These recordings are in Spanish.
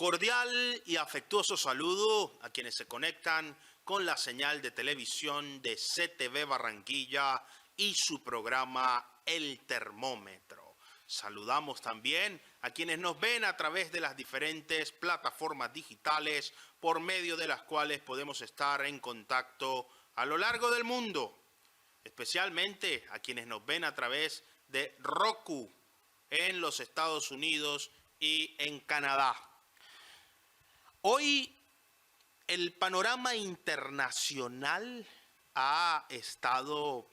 Cordial y afectuoso saludo a quienes se conectan con la señal de televisión de CTV Barranquilla y su programa El Termómetro. Saludamos también a quienes nos ven a través de las diferentes plataformas digitales por medio de las cuales podemos estar en contacto a lo largo del mundo, especialmente a quienes nos ven a través de Roku en los Estados Unidos y en Canadá. Hoy el panorama internacional ha estado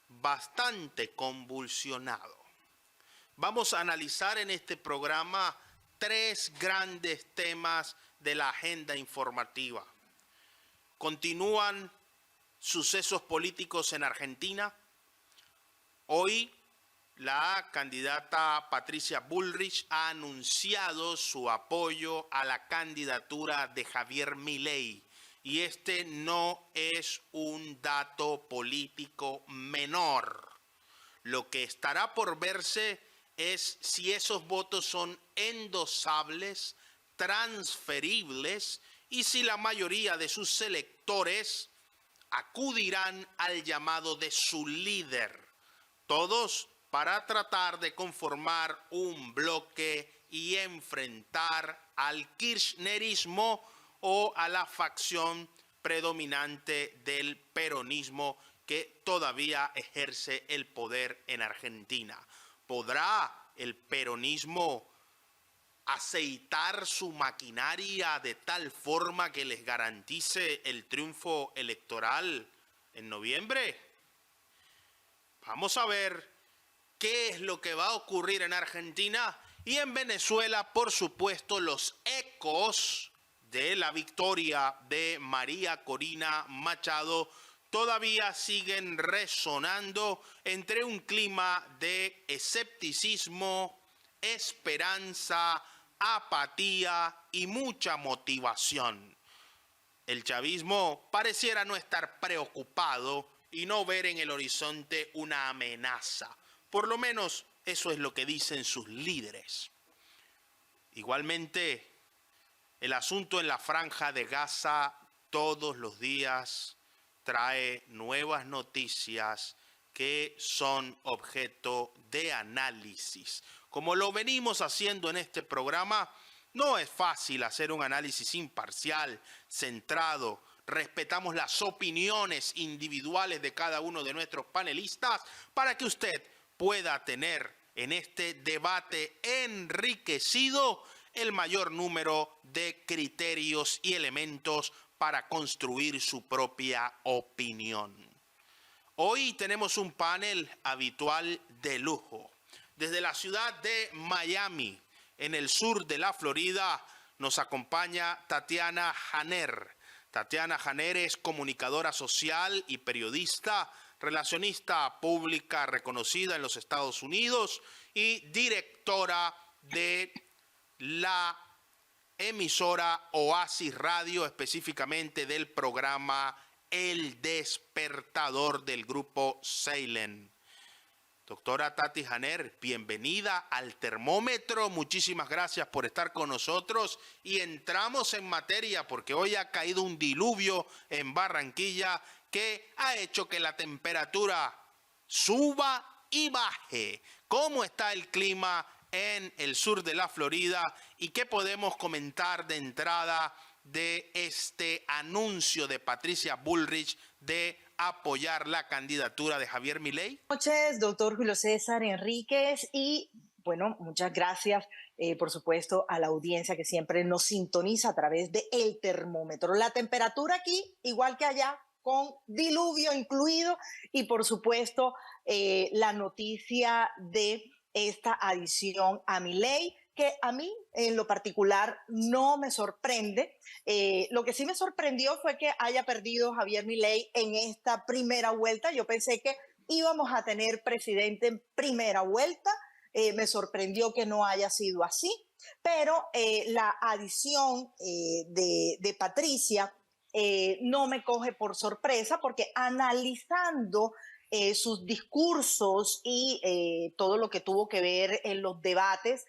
bastante convulsionado. Vamos a analizar en este programa tres grandes temas de la agenda informativa. Continúan sucesos políticos en Argentina. Hoy la candidata Patricia Bullrich ha anunciado su apoyo a la candidatura de Javier Milei. Y este no es un dato político menor. Lo que estará por verse es si esos votos son endosables, transferibles y si la mayoría de sus electores acudirán al llamado de su líder. Todos para tratar de conformar un bloque y enfrentar al kirchnerismo o a la facción predominante del peronismo que todavía ejerce el poder en Argentina. ¿Podrá el peronismo aceitar su maquinaria de tal forma que les garantice el triunfo electoral en noviembre? Vamos a ver qué es lo que va a ocurrir en Argentina y en Venezuela, por supuesto, los ecos de la victoria de María Corina Machado todavía siguen resonando entre un clima de escepticismo, esperanza, apatía y mucha motivación. El chavismo pareciera no estar preocupado y no ver en el horizonte una amenaza. Por lo menos eso es lo que dicen sus líderes. Igualmente, el asunto en la Franja de Gaza todos los días trae nuevas noticias que son objeto de análisis. Como lo venimos haciendo en este programa, no es fácil hacer un análisis imparcial, centrado. Respetamos las opiniones individuales de cada uno de nuestros panelistas para que usted pueda tener en este debate enriquecido el mayor número de criterios y elementos para construir su propia opinión. Hoy tenemos un panel habitual de lujo. Desde la ciudad de Miami, en el sur de la Florida, nos acompaña Tatiana Janer. Tatiana Janer es comunicadora social y periodista, relacionista pública reconocida en los Estados Unidos y directora de la emisora Oasis Radio, específicamente del programa El Despertador del grupo Salem. Doctora Tati Janer, bienvenida al Termómetro. Muchísimas gracias por estar con nosotros y entramos en materia porque hoy ha caído un diluvio en Barranquilla que ha hecho que la temperatura suba y baje. ¿Cómo está el clima en el sur de la Florida y qué podemos comentar de entrada de este anuncio de Patricia Bullrich de apoyar la candidatura de Javier Milei? Buenas noches, doctor Julio César Enríquez, y bueno, muchas gracias, por supuesto, a la audiencia que siempre nos sintoniza a través de El Termómetro. La temperatura aquí, igual que allá, con diluvio incluido, y por supuesto, la noticia de esta adición a Milei, que a mí en lo particular no me sorprende. Lo que sí me sorprendió fue que haya perdido Javier Milei en esta primera vuelta. Yo pensé que íbamos a tener presidente en primera vuelta. Me sorprendió que no haya sido así, pero la adición de Patricia no me coge por sorpresa, porque analizando sus discursos y todo lo que tuvo que ver en los debates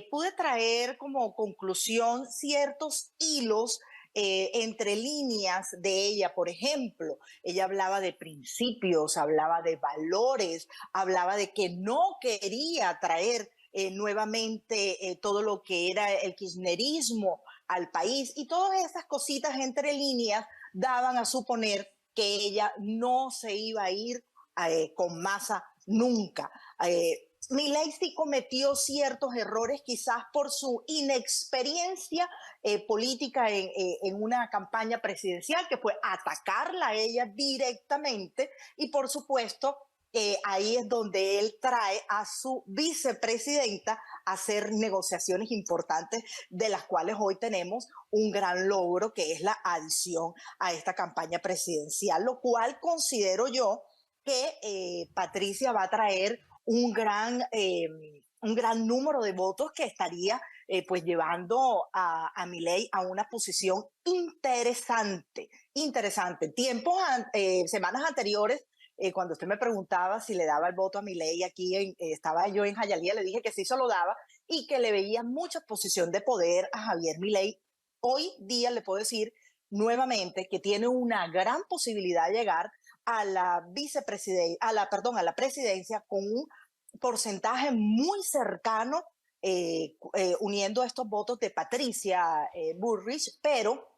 pude traer como conclusión ciertos hilos entre líneas de ella. Por ejemplo, ella hablaba de principios, hablaba de valores, hablaba de que no quería traer nuevamente todo lo que era el kirchnerismo al país, y todas esas cositas entre líneas daban a suponer que ella no se iba a ir con Massa nunca. Milei sí cometió ciertos errores, quizás por su inexperiencia política en una campaña presidencial, que fue atacarla a ella directamente, y por supuesto ahí es donde él trae a su vicepresidenta a hacer negociaciones importantes, de las cuales hoy tenemos un gran logro, que es la adición a esta campaña presidencial, lo cual considero yo que Patricia va a traer un gran número de votos, que estaría pues llevando a Milei a una posición interesante, interesante. Semanas anteriores, cuando usted me preguntaba si le daba el voto a Milei, aquí estaba yo en Jayalía, le dije que sí se lo daba y que le veía mucha posición de poder a Javier Milei. Hoy día le puedo decir nuevamente que tiene una gran posibilidad de llegar a la vicepresidencia, a la presidencia, con un porcentaje muy cercano, uniendo estos votos de Patricia Bullrich, pero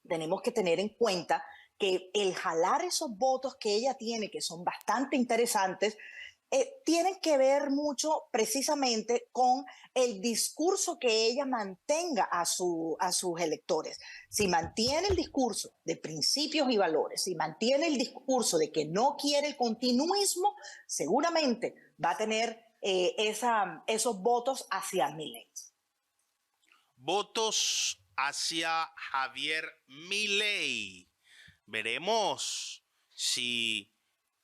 tenemos que tener en cuenta que el jalar esos votos que ella tiene, que son bastante interesantes, tienen que ver mucho precisamente con el discurso que ella mantenga a sus electores. Si mantiene el discurso de principios y valores, si mantiene el discurso de que no quiere el continuismo, seguramente va a tener esos votos hacia Milei. Votos hacia Javier Milei. Veremos si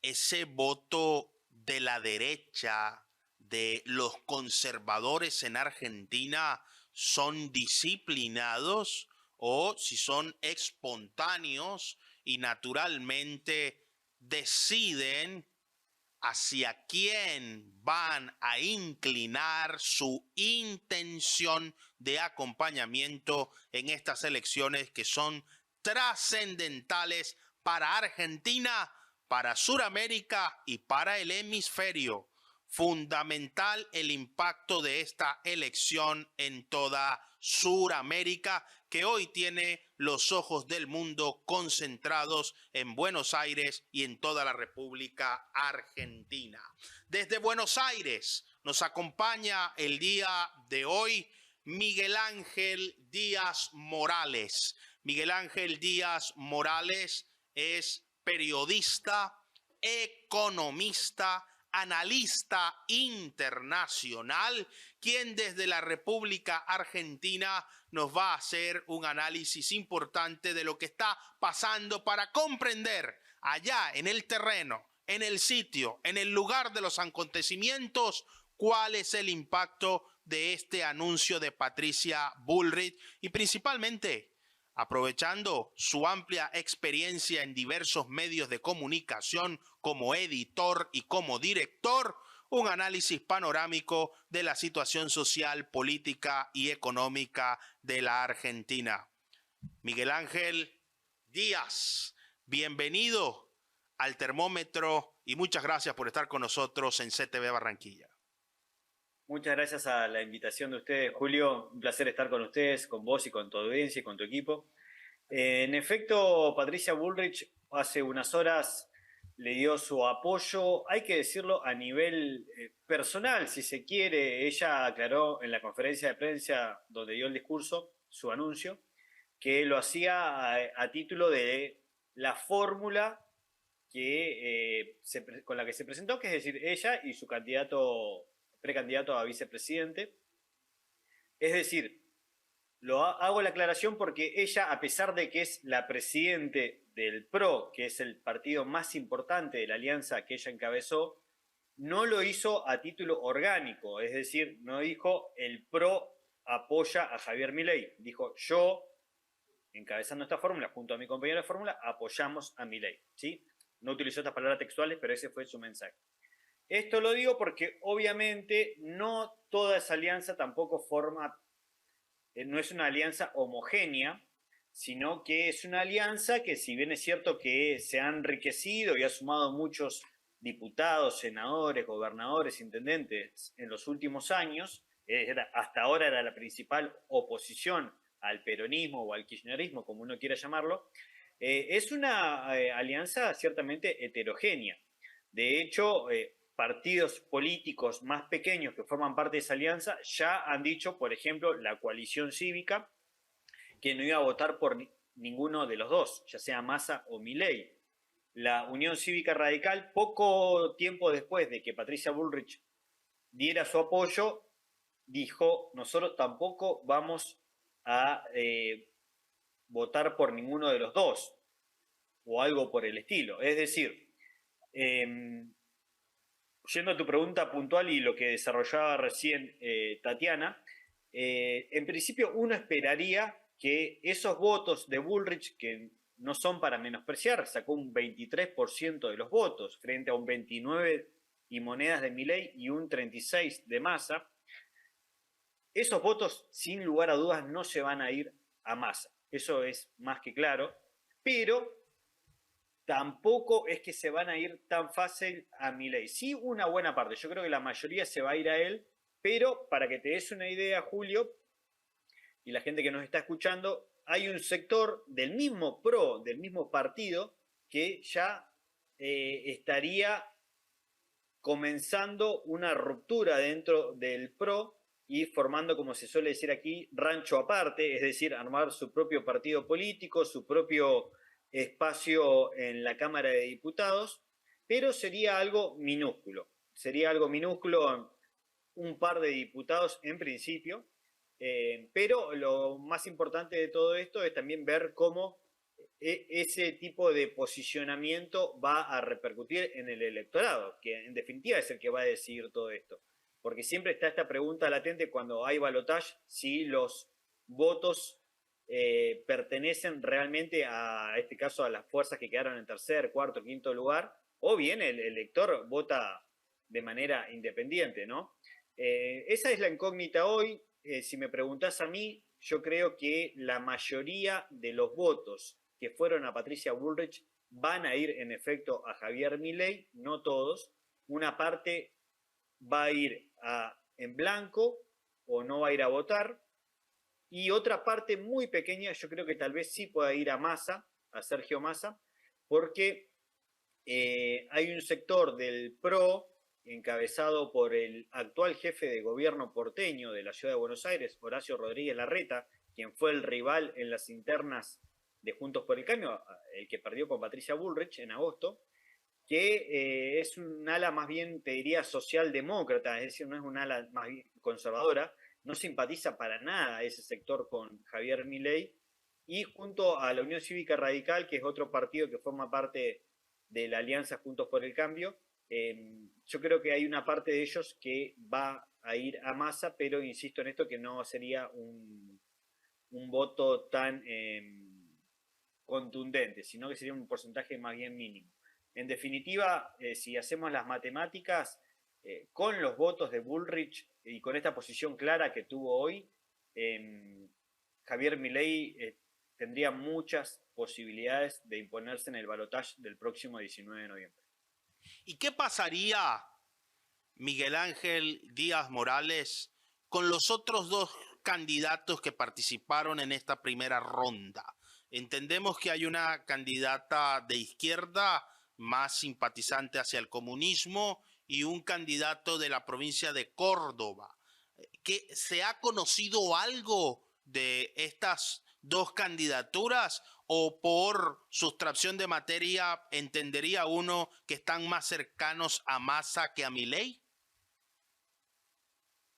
ese voto de la derecha, de los conservadores en Argentina, son disciplinados o si son espontáneos y naturalmente deciden hacia quién van a inclinar su intención de acompañamiento en estas elecciones, que son trascendentales para Argentina, para Sudamérica y para el hemisferio. Fundamental el impacto de esta elección en toda Sudamérica, que hoy tiene los ojos del mundo concentrados en Buenos Aires y en toda la República Argentina. Desde Buenos Aires nos acompaña el día de hoy Miguel Ángel Díaz Morales. Miguel Ángel Díaz Morales es periodista, economista, analista internacional, quien desde la República Argentina nos va a hacer un análisis importante de lo que está pasando, para comprender allá en el terreno, en el sitio, en el lugar de los acontecimientos, cuál es el impacto de este anuncio de Patricia Bullrich, y principalmente aprovechando su amplia experiencia en diversos medios de comunicación como editor y como director, un análisis panorámico de la situación social, política y económica de la Argentina. Miguel Ángel Díaz, bienvenido al Termómetro y muchas gracias por estar con nosotros en CTV Barranquilla. Muchas gracias a la invitación de ustedes, Julio. Un placer estar con ustedes, con vos y con tu audiencia y con tu equipo. En efecto, Patricia Bullrich hace unas horas le dio su apoyo, hay que decirlo, a nivel personal, si se quiere. Ella aclaró en la conferencia de prensa donde dio el discurso, su anuncio, que lo hacía a título de la fórmula con la que se presentó, que es decir, ella y su precandidato a vicepresidente. Es decir, hago la aclaración porque ella, a pesar de que es la presidente del PRO, que es el partido más importante de la alianza que ella encabezó, no lo hizo a título orgánico, es decir, no dijo el PRO apoya a Javier Milei, dijo yo, encabezando esta fórmula, junto a mi compañero de fórmula, apoyamos a Milei, ¿sí? No utilizó estas palabras textuales, pero ese fue su mensaje. Esto lo digo porque obviamente no toda esa alianza tampoco no es una alianza homogénea, sino que es una alianza que, si bien es cierto que se ha enriquecido y ha sumado muchos diputados, senadores, gobernadores, intendentes en los últimos años, hasta ahora era la principal oposición al peronismo o al kirchnerismo, como uno quiera llamarlo, es una alianza ciertamente heterogénea. De hecho, partidos políticos más pequeños que forman parte de esa alianza ya han dicho, por ejemplo, la coalición cívica, que no iba a votar por ninguno de los dos, ya sea Massa o Milei. La Unión Cívica Radical, poco tiempo después de que Patricia Bullrich diera su apoyo, dijo: nosotros tampoco vamos a votar por ninguno de los dos, o algo por el estilo. Es decir, yendo a tu pregunta puntual y lo que desarrollaba recién Tatiana, en principio uno esperaría que esos votos de Bullrich, que no son para menospreciar, sacó un 23% de los votos frente a un 29% y monedas de Milei y un 36% de Massa, esos votos sin lugar a dudas no se van a ir a Massa, eso es más que claro, pero tampoco es que se van a ir tan fácil a Milei. Sí, una buena parte, yo creo que la mayoría se va a ir a él, pero para que te des una idea, Julio, y la gente que nos está escuchando, hay un sector del mismo PRO, del mismo partido, que ya estaría comenzando una ruptura dentro del PRO y formando, como se suele decir aquí, rancho aparte, es decir, armar su propio partido político, su propio espacio en la Cámara de Diputados, pero sería algo minúsculo. Sería algo minúsculo, un par de diputados en principio, pero lo más importante de todo esto es también ver cómo ese tipo de posicionamiento va a repercutir en el electorado, que en definitiva es el que va a decidir todo esto. Porque siempre está esta pregunta latente cuando hay balotaje, si los votos pertenecen realmente a este caso a las fuerzas que quedaron en tercer, cuarto, quinto lugar, o bien el elector vota de manera independiente, ¿no? Esa es la incógnita hoy. Si me preguntás a mí, yo creo que la mayoría de los votos que fueron a Patricia Bullrich van a ir en efecto a Javier Milei, no todos. Una parte va a ir en blanco o no va a ir a votar, y otra parte muy pequeña yo creo que tal vez sí pueda ir a Massa, a Sergio Massa, porque hay un sector del PRO encabezado por el actual jefe de gobierno porteño de la ciudad de Buenos Aires, Horacio Rodríguez Larreta, quien fue el rival en las internas de Juntos por el Cambio, el que perdió con Patricia Bullrich en agosto, que es un ala más bien, te diría, socialdemócrata, es decir, no es un ala más bien conservadora, no simpatiza para nada ese sector con Javier Milei, y junto a la Unión Cívica Radical, que es otro partido que forma parte de la alianza Juntos por el Cambio, yo creo que hay una parte de ellos que va a ir a Massa, pero insisto en esto, que no sería un voto tan contundente, sino que sería un porcentaje más bien mínimo. En definitiva, si hacemos las matemáticas, con los votos de Bullrich y con esta posición clara que tuvo hoy, Javier Milei tendría muchas posibilidades de imponerse en el balotaje del próximo 19 de noviembre. ¿Y qué pasaría, Miguel Ángel Díaz Morales, con los otros dos candidatos que participaron en esta primera ronda? Entendemos que hay una candidata de izquierda más simpatizante hacia el comunismo y un candidato de la provincia de Córdoba. ¿Que se ha conocido algo de estas dos candidaturas, o por sustracción de materia entendería uno que están más cercanos a Massa que a Milei?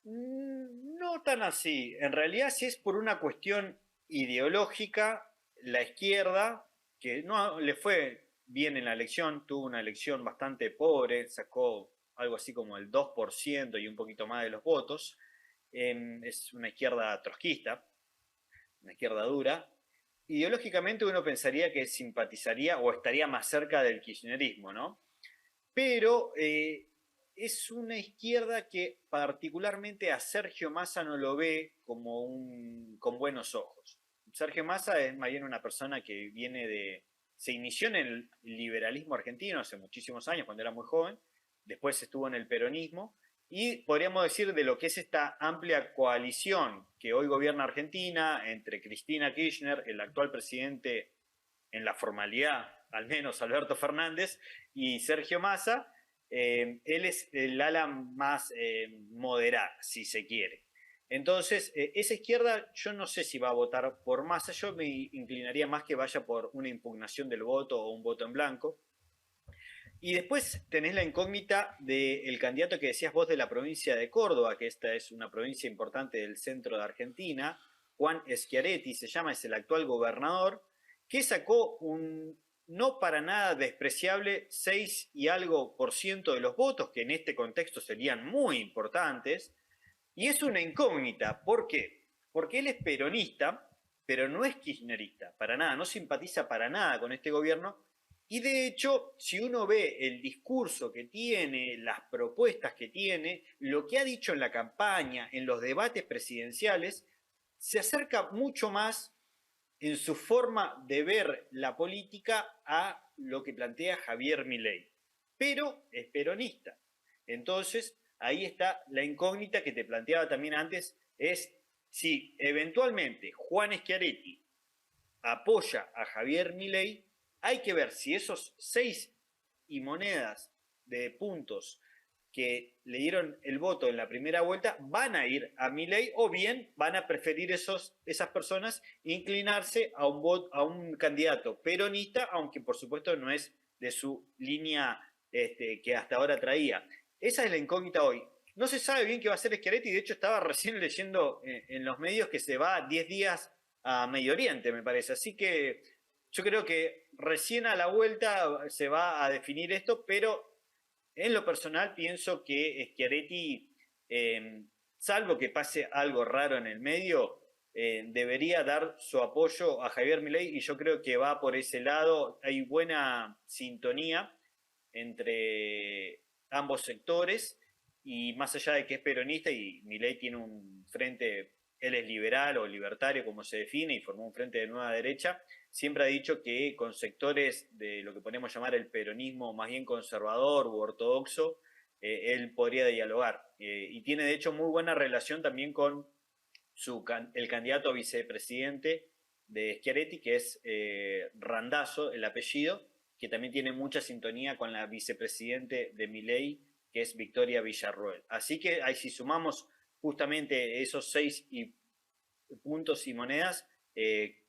No tan así. En realidad, si es por una cuestión ideológica, la izquierda, que no le fue bien en la elección, tuvo una elección bastante pobre, sacó algo así como el 2% y un poquito más de los votos, es una izquierda trotskista, una izquierda dura. Ideológicamente uno pensaría que simpatizaría o estaría más cerca del kirchnerismo, ¿no? Pero es una izquierda que particularmente a Sergio Massa no lo ve con buenos ojos. Sergio Massa es más bien una persona que se inició en el liberalismo argentino hace muchísimos años, cuando era muy joven, después estuvo en el peronismo, y podríamos decir de lo que es esta amplia coalición que hoy gobierna Argentina entre Cristina Kirchner, el actual presidente en la formalidad, al menos Alberto Fernández, y Sergio Massa. Él es el ala más moderada, si se quiere. Entonces, esa izquierda yo no sé si va a votar por Massa, yo me inclinaría más que vaya por una impugnación del voto o un voto en blanco. Y después tenés la incógnita del candidato que decías vos de la provincia de Córdoba, que esta es una provincia importante del centro de Argentina, Juan Schiaretti se llama, es el actual gobernador, que sacó un no para nada despreciable 6 y algo por ciento de los votos, que en este contexto serían muy importantes, y es una incógnita. ¿Por qué? Porque él es peronista, pero no es kirchnerista, para nada, no simpatiza para nada con este gobierno, y de hecho, si uno ve el discurso que tiene, las propuestas que tiene, lo que ha dicho en la campaña, en los debates presidenciales, se acerca mucho más en su forma de ver la política a lo que plantea Javier Milei, pero es peronista. Entonces, ahí está la incógnita que te planteaba también antes, es si eventualmente Juan Schiaretti apoya a Javier Milei, hay que ver si esos 6 y monedas de puntos que le dieron el voto en la primera vuelta van a ir a Milei, o bien van a preferir esas personas inclinarse a un candidato peronista, aunque por supuesto no es de su línea que hasta ahora traía. Esa es la incógnita hoy. No se sabe bien qué va a hacer Schiaretti, de hecho estaba recién leyendo en los medios que se va 10 días a Medio Oriente, me parece. Así que yo creo que recién a la vuelta se va a definir esto, pero en lo personal pienso que Schiaretti, salvo que pase algo raro en el medio, debería dar su apoyo a Javier Milei, y yo creo que va por ese lado. Hay buena sintonía entre ambos sectores, y más allá de que es peronista y Milei tiene un frente, él es liberal o libertario como se define, y formó un frente de nueva derecha, siempre ha dicho que con sectores de lo que podemos llamar el peronismo más bien conservador u ortodoxo, él podría dialogar. Y tiene de hecho muy buena relación también con el candidato a vicepresidente de Schiaretti, que es Randazzo, el apellido, que también tiene mucha sintonía con la vicepresidente de Milei, que es Victoria Villarroel. Así que ahí, si sumamos justamente esos 6 puntos y monedas,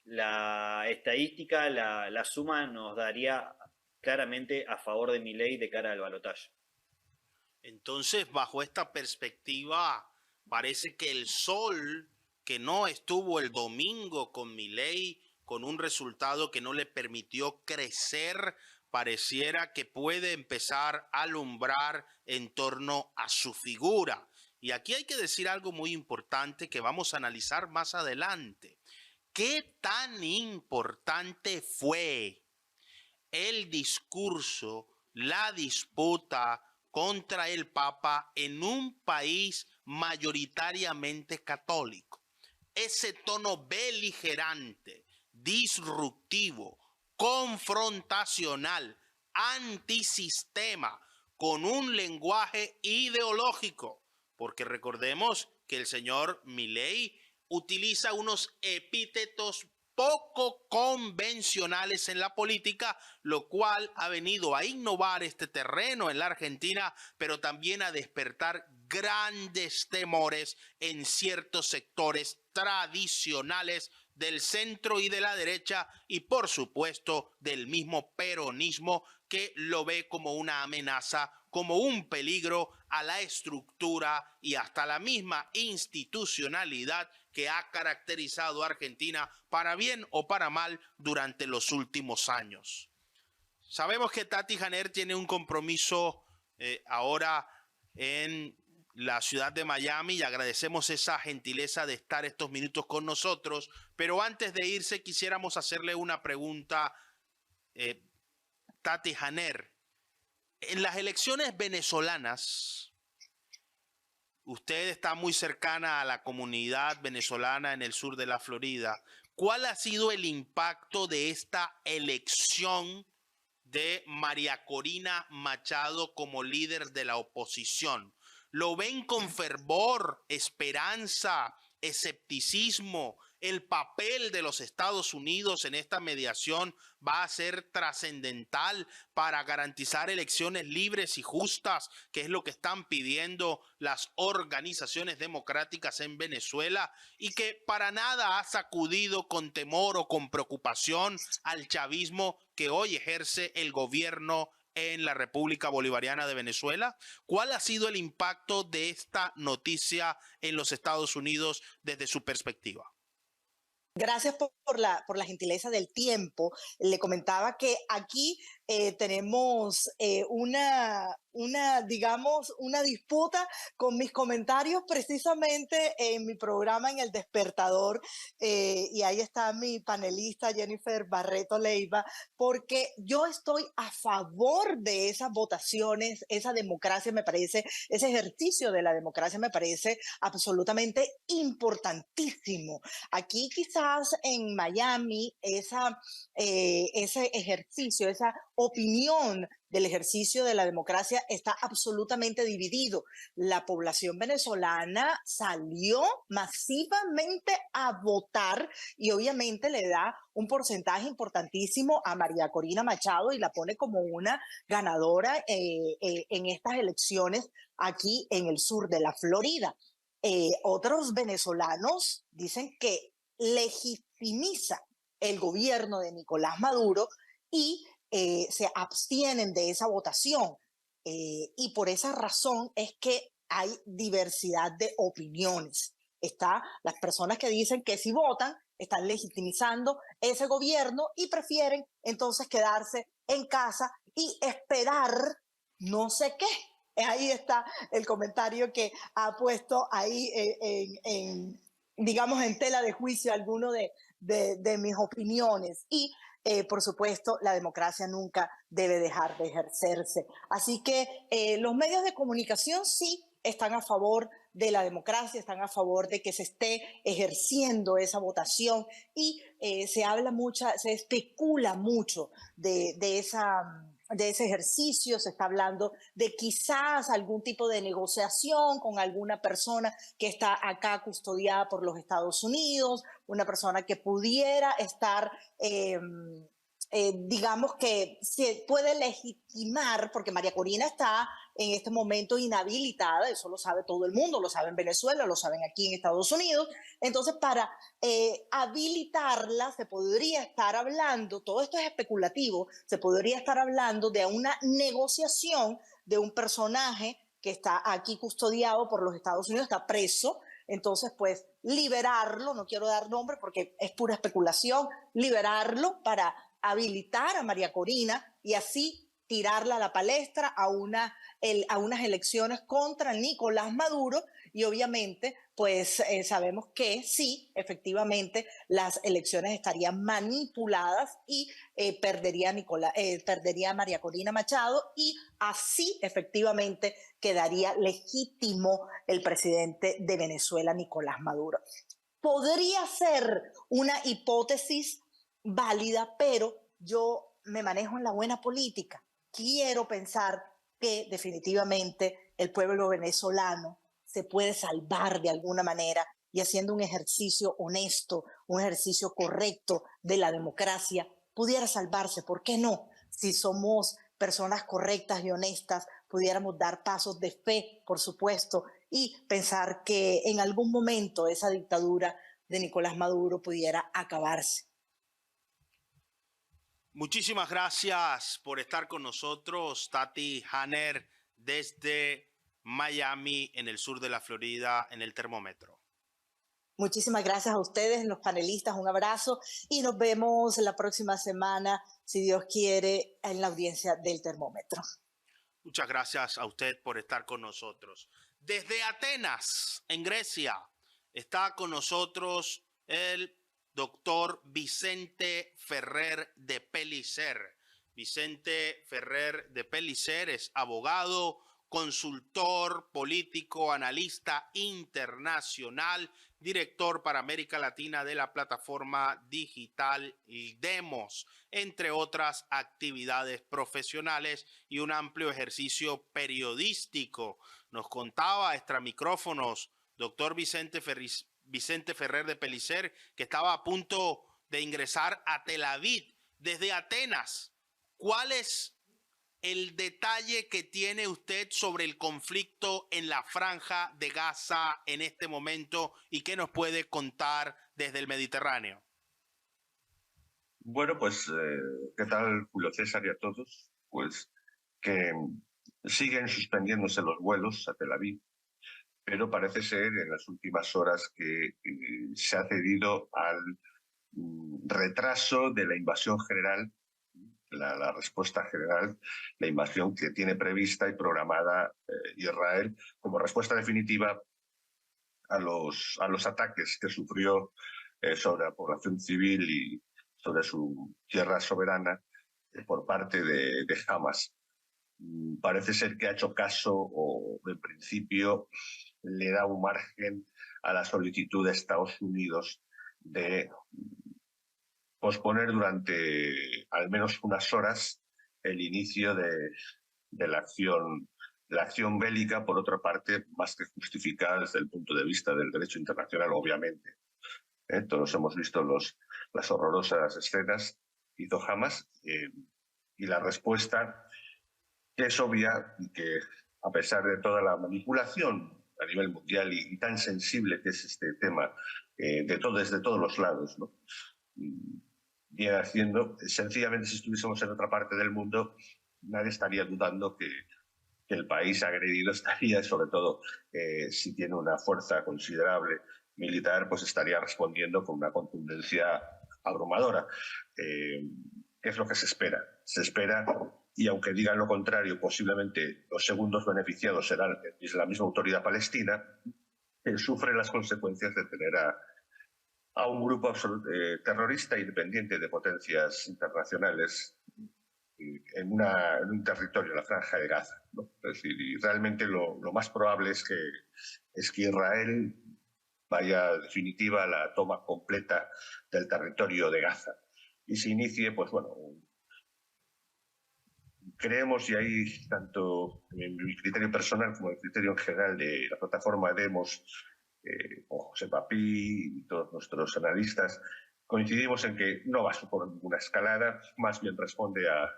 la estadística, la suma nos daría claramente a favor de Milei de cara al balotaje. Entonces, bajo esta perspectiva, parece que el sol que no estuvo el domingo con Milei, con un resultado que no le permitió crecer, pareciera que puede empezar a alumbrar en torno a su figura. Y aquí hay que decir algo muy importante que vamos a analizar más adelante. ¿Qué tan importante fue el discurso, la disputa contra el Papa en un país mayoritariamente católico? Ese tono beligerante, disruptivo, confrontacional, antisistema, con un lenguaje ideológico, porque recordemos que el señor Milei utiliza unos epítetos poco convencionales en la política, lo cual ha venido a innovar este terreno en la Argentina, pero también a despertar grandes temores en ciertos sectores tradicionales del centro y de la derecha, y por supuesto del mismo peronismo, que lo ve como una amenaza, como un peligro a la estructura y hasta la misma institucionalidad que ha caracterizado a Argentina, para bien o para mal, durante los últimos años. Sabemos que Tati Janer tiene un compromiso ahora en la ciudad de Miami, y agradecemos esa gentileza de estar estos minutos con nosotros, pero antes de irse quisiéramos hacerle una pregunta, Tati Janer. En las elecciones venezolanas, usted está muy cercana a la comunidad venezolana en el sur de la Florida. ¿Cuál ha sido el impacto de esta elección de María Corina Machado como líder de la oposición? ¿Lo ven con fervor, esperanza, escepticismo? ¿El papel de los Estados Unidos en esta mediación va a ser trascendental para garantizar elecciones libres y justas, que es lo que están pidiendo las organizaciones democráticas en Venezuela, y que para nada ha sacudido con temor o con preocupación al chavismo que hoy ejerce el gobierno en la República Bolivariana de Venezuela? ¿Cuál ha sido el impacto de esta noticia en los Estados Unidos desde su perspectiva? Gracias por la gentileza del tiempo. Le comentaba que aquí tenemos digamos, una disputa con mis comentarios precisamente en mi programa en El Despertador. Y ahí está mi panelista Jennifer Barreto Leiva, porque yo estoy a favor de esas votaciones, esa democracia me parece, ese ejercicio de la democracia me parece absolutamente importantísimo. Aquí quizás en Miami ese ejercicio, esa opinión del ejercicio de la democracia está absolutamente dividido. La población venezolana salió masivamente a votar y obviamente le da un porcentaje importantísimo a María Corina Machado y la pone como una ganadora en estas elecciones aquí en el sur de la Florida. Otros venezolanos dicen que legitimiza el gobierno de Nicolás Maduro y se abstienen de esa votación. Y por esa razón es que hay diversidad de opiniones. Está las personas que dicen que si votan están legitimizando ese gobierno y prefieren entonces quedarse en casa y esperar no sé qué. Ahí está el comentario que ha puesto ahí digamos, en tela de juicio alguno de mis opiniones. Y, por supuesto, la democracia nunca debe dejar de ejercerse. Así que los medios de comunicación sí están a favor de la democracia, están a favor de que se esté ejerciendo esa votación y se especula mucho de ese ejercicio, se está hablando de quizás algún tipo de negociación con alguna persona que está acá custodiada por los Estados Unidos, una persona que pudiera estar digamos que se puede legitimar, porque María Corina está en este momento inhabilitada, eso lo sabe todo el mundo, lo sabe en Venezuela, lo saben aquí en Estados Unidos. Entonces, para habilitarla, se podría estar hablando, todo esto es especulativo, se podría estar hablando de una negociación de un personaje que está aquí custodiado por los Estados Unidos, está preso. Entonces, pues, liberarlo, no quiero dar nombre porque es pura especulación, liberarlo para habilitar a María Corina y así tirarla a la palestra a unas elecciones contra Nicolás Maduro y obviamente pues sabemos que sí, efectivamente las elecciones estarían manipuladas y perdería María Corina Machado y así efectivamente quedaría legítimo el presidente de Venezuela, Nicolás Maduro. Podría ser una hipótesis válida, pero yo me manejo en la buena política. Quiero pensar que definitivamente el pueblo venezolano se puede salvar de alguna manera y haciendo un ejercicio honesto, un ejercicio correcto de la democracia, pudiera salvarse. ¿Por qué no? Si somos personas correctas y honestas, pudiéramos dar pasos de fe, por supuesto, y pensar que en algún momento esa dictadura de Nicolás Maduro pudiera acabarse. Muchísimas gracias por estar con nosotros, Tati Hanner, desde Miami, en el sur de la Florida, en el termómetro. Muchísimas gracias a ustedes, los panelistas, un abrazo y nos vemos la próxima semana, si Dios quiere, en la audiencia del termómetro. Muchas gracias a usted por estar con nosotros. Desde Atenas, en Grecia, está con nosotros el doctor Vicente Ferrer de Pellicer, Vicente Ferrer de Pellicer es abogado, consultor político, analista internacional, director para América Latina de la plataforma digital Demos, entre otras actividades profesionales y un amplio ejercicio periodístico. Nos contaba extra micrófonos, doctor Vicente Ferrer de Pellicer, que estaba a punto de ingresar a Tel Aviv desde Atenas. ¿Cuál es el detalle que tiene usted sobre el conflicto en la Franja de Gaza en este momento y qué nos puede contar desde el Mediterráneo? Bueno, pues, ¿qué tal, Julio César, y a todos? Pues que siguen suspendiéndose los vuelos a Tel Aviv, pero parece ser en las últimas horas que se ha cedido al retraso de la invasión general, la respuesta general, la invasión que tiene prevista y programada Israel como respuesta definitiva a los ataques que sufrió sobre la población civil y sobre su tierra soberana por parte de Hamas. Parece ser que ha hecho caso o, en principio, le da un margen a la solicitud de Estados Unidos de posponer durante al menos unas horas el inicio de la acción bélica, por otra parte, más que justificada desde el punto de vista del derecho internacional, obviamente. Todos hemos visto las horrorosas escenas que hizo Hamas y la respuesta, que es obvia y que, a pesar de toda la manipulación a nivel mundial y tan sensible que es este tema desde todos los lados, ¿no? Viene haciendo, sencillamente, si estuviésemos en otra parte del mundo, nadie estaría dudando que el país agredido estaría, sobre todo si tiene una fuerza considerable militar, pues estaría respondiendo con una contundencia abrumadora. ¿Qué es lo que se espera? Se espera, y aunque digan lo contrario, posiblemente los segundos beneficiados serán la misma autoridad palestina, que sufre las consecuencias de tener a un grupo terrorista independiente de potencias internacionales en un territorio, la Franja de Gaza, ¿no? Es decir, y realmente lo más probable es que Israel vaya definitiva a la toma completa del territorio de Gaza y se inicie, pues bueno, creemos, y ahí tanto en mi criterio personal como en el criterio en general de la plataforma Demos, con José Papí y todos nuestros analistas, coincidimos en que no va a suponer ninguna escalada, más bien responde a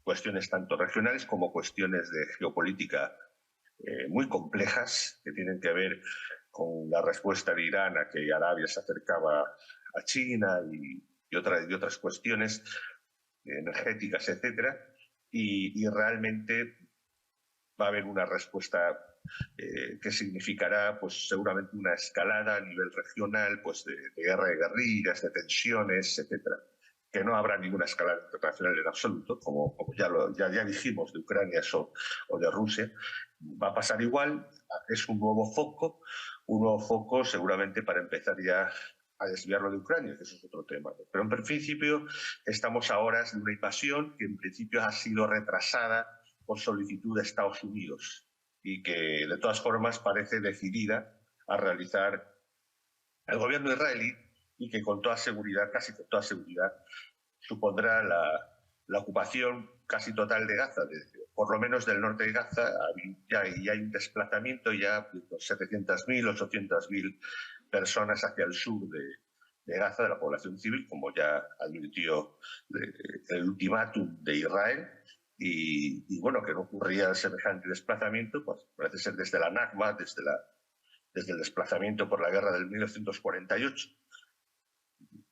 cuestiones tanto regionales como cuestiones de geopolítica muy complejas que tienen que ver con la respuesta de Irán a que Arabia se acercaba a China y otras cuestiones energéticas, etcétera, y realmente va a haber una respuesta que significará, pues, seguramente una escalada a nivel regional, pues, de guerra de guerrillas, de tensiones, etcétera. Que no habrá ninguna escalada internacional en absoluto, como ya dijimos de Ucrania o de Rusia. Va a pasar igual, es un nuevo foco seguramente para empezar ya a desviarlo de Ucrania, que eso es otro tema. Pero en principio estamos a horas de una invasión que en principio ha sido retrasada por solicitud de Estados Unidos y que de todas formas parece decidida a realizar el gobierno israelí y que con toda seguridad, casi con toda seguridad, supondrá la ocupación casi total de Gaza, por lo menos del norte de Gaza. Ya hay un desplazamiento ya de 700.000, 800.000 personas hacia el sur de Gaza, de la población civil, como ya advirtió el ultimátum de Israel. Y bueno, que no ocurría semejante desplazamiento, pues parece ser desde la Nakba, desde el desplazamiento por la guerra del 1948.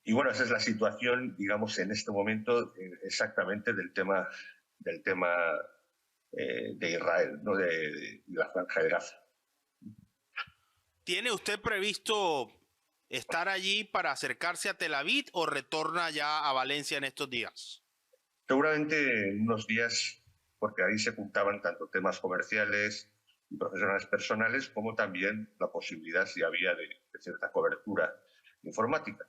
Y bueno, esa es la situación, digamos, en este momento exactamente del tema de Israel, ¿no? de la Franja de Gaza. ¿Tiene usted previsto estar allí para acercarse a Tel Aviv o retorna ya a Valencia en estos días? Seguramente en unos días, porque ahí se juntaban tanto temas comerciales y profesionales personales, como también la posibilidad, si había, de cierta cobertura informativa.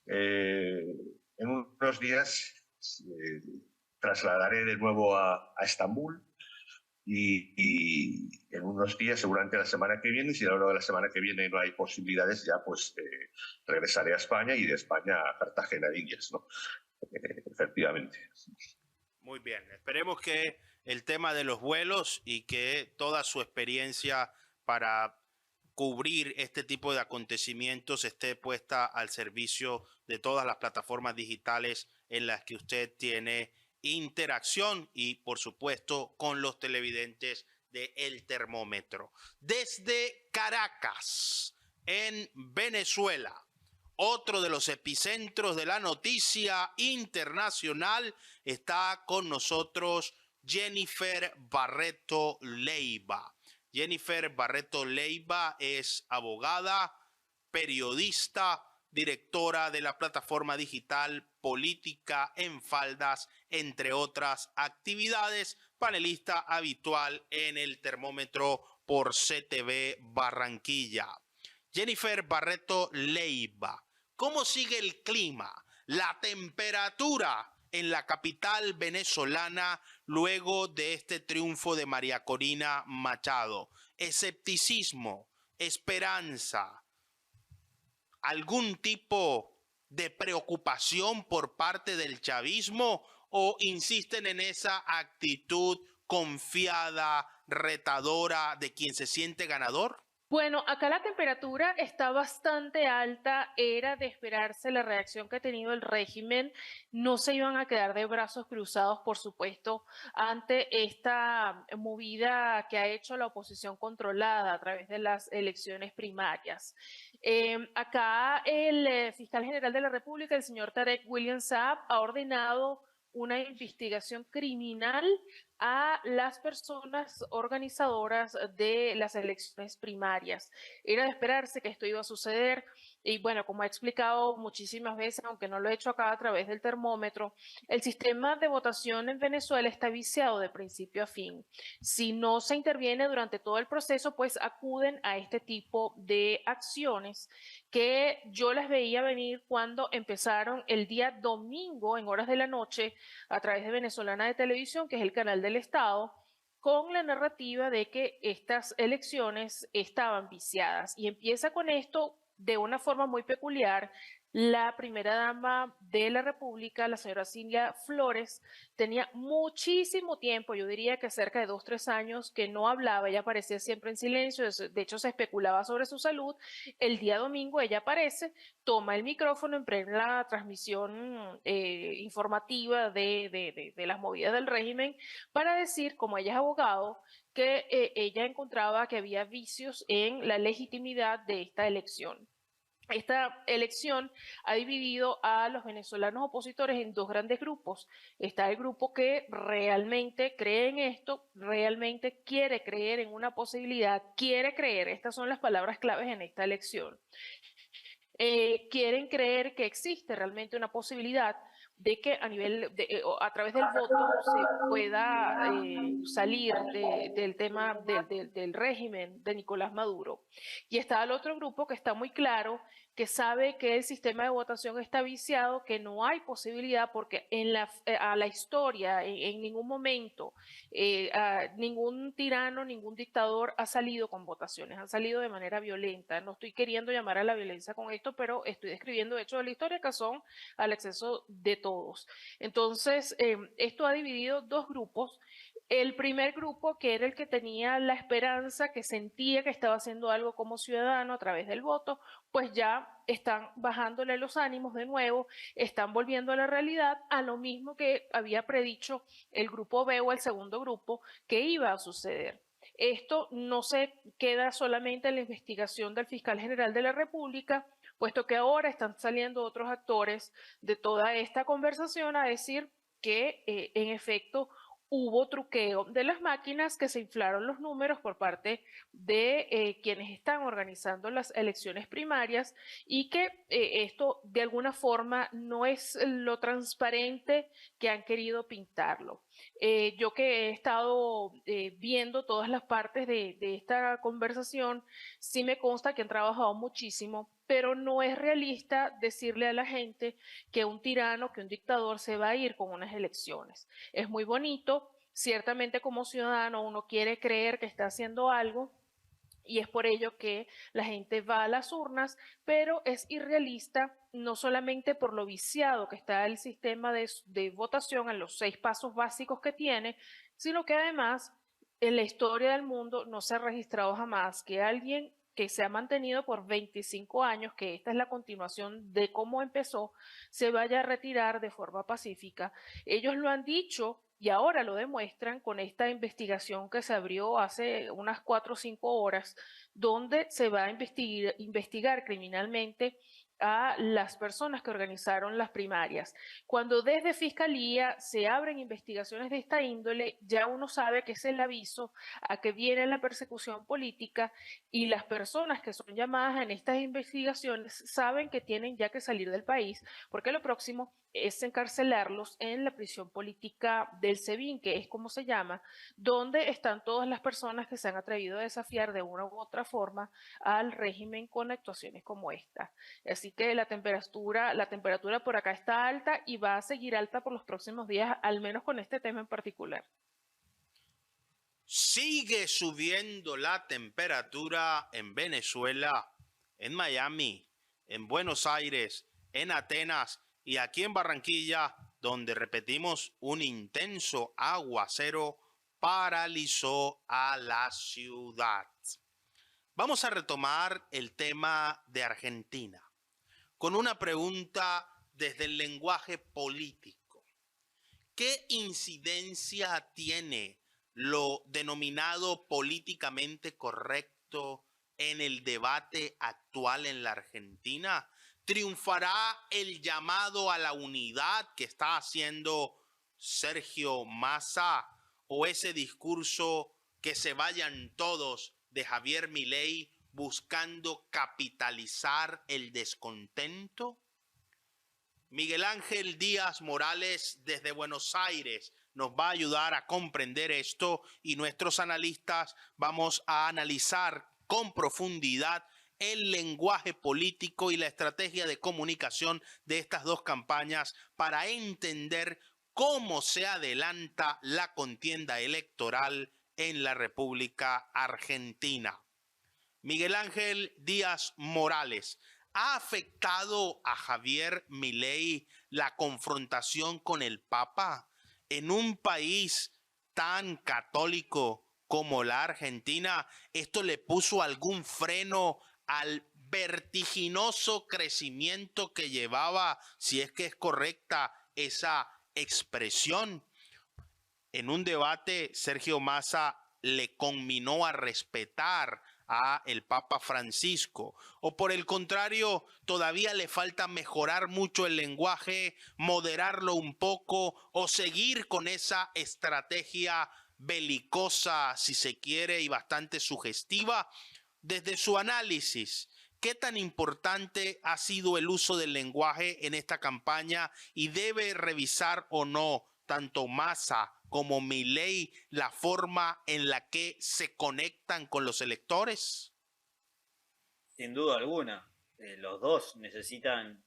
En unos días trasladaré de nuevo a Estambul y en unos días, seguramente la semana que viene, si a lo largo de la semana que viene no hay posibilidades, ya pues regresaré a España y de España a Cartagena de Indias, ¿no? Efectivamente. Muy bien, esperemos que el tema de los vuelos y que toda su experiencia para cubrir este tipo de acontecimientos esté puesta al servicio de todas las plataformas digitales en las que usted tiene interacción y, por supuesto, con los televidentes de El Termómetro. Desde Caracas, en Venezuela, otro de los epicentros de la noticia internacional, está con nosotros Jennifer Barreto Leiva. Jennifer Barreto Leiva es abogada, periodista, directora de la plataforma digital Política en Faldas, entre otras actividades, panelista habitual en El Termómetro por CTV Barranquilla. Jennifer Barreto Leiva, ¿cómo sigue el clima, la temperatura en la capital venezolana luego de este triunfo de María Corina Machado? ¿Escepticismo, esperanza, algún tipo de preocupación por parte del chavismo o insisten en esa actitud confiada, retadora de quien se siente ganador? Bueno, acá la temperatura está bastante alta, era de esperarse la reacción que ha tenido el régimen, no se iban a quedar de brazos cruzados, por supuesto, ante esta movida que ha hecho la oposición controlada a través de las elecciones primarias. Acá el fiscal general de la República, el señor Tarek William Saab, ha ordenado una investigación criminal a las personas organizadoras de las elecciones primarias. Era de esperarse que esto iba a suceder y bueno, como he explicado muchísimas veces, aunque no lo he hecho acá a través del termómetro, el sistema de votación en Venezuela está viciado de principio a fin. Si no se interviene durante todo el proceso, pues acuden a este tipo de acciones que yo las veía venir cuando empezaron el día domingo en horas de la noche a través de Venezolana de Televisión, que es el canal del Estado, con la narrativa de que estas elecciones estaban viciadas. Y empieza con esto de una forma muy peculiar. La primera dama de la República, la señora Cilia Flores, tenía muchísimo tiempo, yo diría que cerca de 2 o 3 años, que no hablaba. Ella aparecía siempre en silencio, de hecho se especulaba sobre su salud. El día domingo ella aparece, toma el micrófono en plena transmisión informativa de las movidas del régimen para decir, como ella es abogado, que ella encontraba que había vicios en la legitimidad de esta elección. Esta elección ha dividido a los venezolanos opositores en 2 grandes grupos. Está el grupo que realmente cree en esto, realmente quiere creer en una posibilidad, quiere creer, estas son las palabras claves en esta elección. Quieren creer que existe realmente una posibilidad de que a través del voto se pueda salir del tema del régimen de Nicolás Maduro. Y está el otro grupo que está muy claro, que sabe que el sistema de votación está viciado, que no hay posibilidad porque a la historia en ningún momento ningún tirano, ningún dictador ha salido con votaciones, han salido de manera violenta. No estoy queriendo llamar a la violencia con esto, pero estoy describiendo hechos de la historia que son al acceso de todos. Entonces, esto ha dividido 2 grupos. El primer grupo, que era el que tenía la esperanza, que sentía que estaba haciendo algo como ciudadano a través del voto, pues ya están bajándole los ánimos de nuevo, están volviendo a la realidad, a lo mismo que había predicho el grupo B o el segundo grupo que iba a suceder. Esto no se queda solamente en la investigación del fiscal general de la República, puesto que ahora están saliendo otros actores de toda esta conversación a decir que en efecto hubo truqueo de las máquinas, que se inflaron los números por parte de quienes están organizando las elecciones primarias y que esto de alguna forma no es lo transparente que han querido pintarlo. Yo que he estado viendo todas las partes de esta conversación, sí me consta que han trabajado muchísimo pero no es realista decirle a la gente que un tirano, que un dictador se va a ir con unas elecciones. Es muy bonito, ciertamente como ciudadano uno quiere creer que está haciendo algo, y es por ello que la gente va a las urnas, pero es irrealista no solamente por lo viciado que está el sistema de votación en los 6 pasos básicos que tiene, sino que además en la historia del mundo no se ha registrado jamás que alguien que se ha mantenido por 25 años, que esta es la continuación de cómo empezó, se vaya a retirar de forma pacífica. Ellos lo han dicho y ahora lo demuestran con esta investigación que se abrió hace unas 4 o 5 horas, donde se va a investigar criminalmente a las personas que organizaron las primarias. Cuando desde Fiscalía se abren investigaciones de esta índole, ya uno sabe que es el aviso a que viene la persecución política y las personas que son llamadas en estas investigaciones saben que tienen ya que salir del país, porque lo próximo es encarcelarlos en la prisión política del SEBIN, que es como se llama, donde están todas las personas que se han atrevido a desafiar de una u otra forma al régimen con actuaciones como esta. Así que la temperatura por acá está alta y va a seguir alta por los próximos días, al menos con este tema en particular. Sigue subiendo la temperatura en Venezuela, en Miami, en Buenos Aires, en Atenas y aquí en Barranquilla, donde repetimos, un intenso aguacero paralizó a la ciudad. Vamos a retomar el tema de Argentina con una pregunta desde el lenguaje político. ¿Qué incidencia tiene lo denominado políticamente correcto en el debate actual en la Argentina? ¿Triunfará el llamado a la unidad que está haciendo Sergio Massa o ese discurso que se vayan todos de Javier Milei buscando capitalizar el descontento? Miguel Ángel Díaz Morales desde Buenos Aires nos va a ayudar a comprender esto y nuestros analistas vamos a analizar con profundidad el lenguaje político y la estrategia de comunicación de estas dos campañas para entender cómo se adelanta la contienda electoral en la República Argentina. Miguel Ángel Díaz Morales, ¿ha afectado a Javier Milei la confrontación con el Papa en un país tan católico como la Argentina? ¿Esto le puso algún freno al vertiginoso crecimiento que llevaba, si es que es correcta esa expresión? En un debate, Sergio Massa le conminó a respetar a el Papa Francisco, o por el contrario, todavía le falta mejorar mucho el lenguaje, moderarlo un poco o seguir con esa estrategia belicosa, si se quiere, y bastante sugestiva. Desde su análisis, ¿qué tan importante ha sido el uso del lenguaje en esta campaña y debe revisar o no tanto Massa como Milei la forma en la que se conectan con los electores? Sin duda alguna, los dos necesitan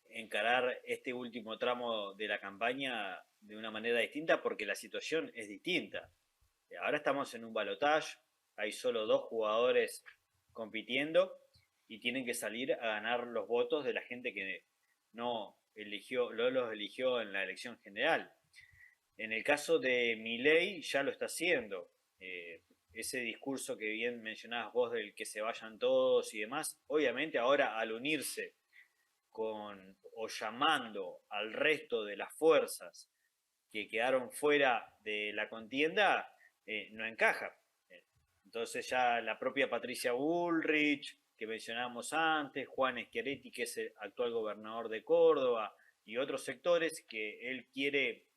encarar este último tramo de la campaña de una manera distinta porque la situación es distinta. Ahora estamos en un balotaje, hay solo 2 jugadores compitiendo y tienen que salir a ganar los votos de la gente que no los eligió en la elección general. En el caso de Milei ya lo está haciendo. Ese discurso que bien mencionabas vos del que se vayan todos y demás, obviamente ahora al unirse con o llamando al resto de las fuerzas que quedaron fuera de la contienda, no encaja. Entonces ya la propia Patricia Bullrich, que mencionábamos antes, Juan Schiaretti, que es el actual gobernador de Córdoba, y otros sectores que él quiere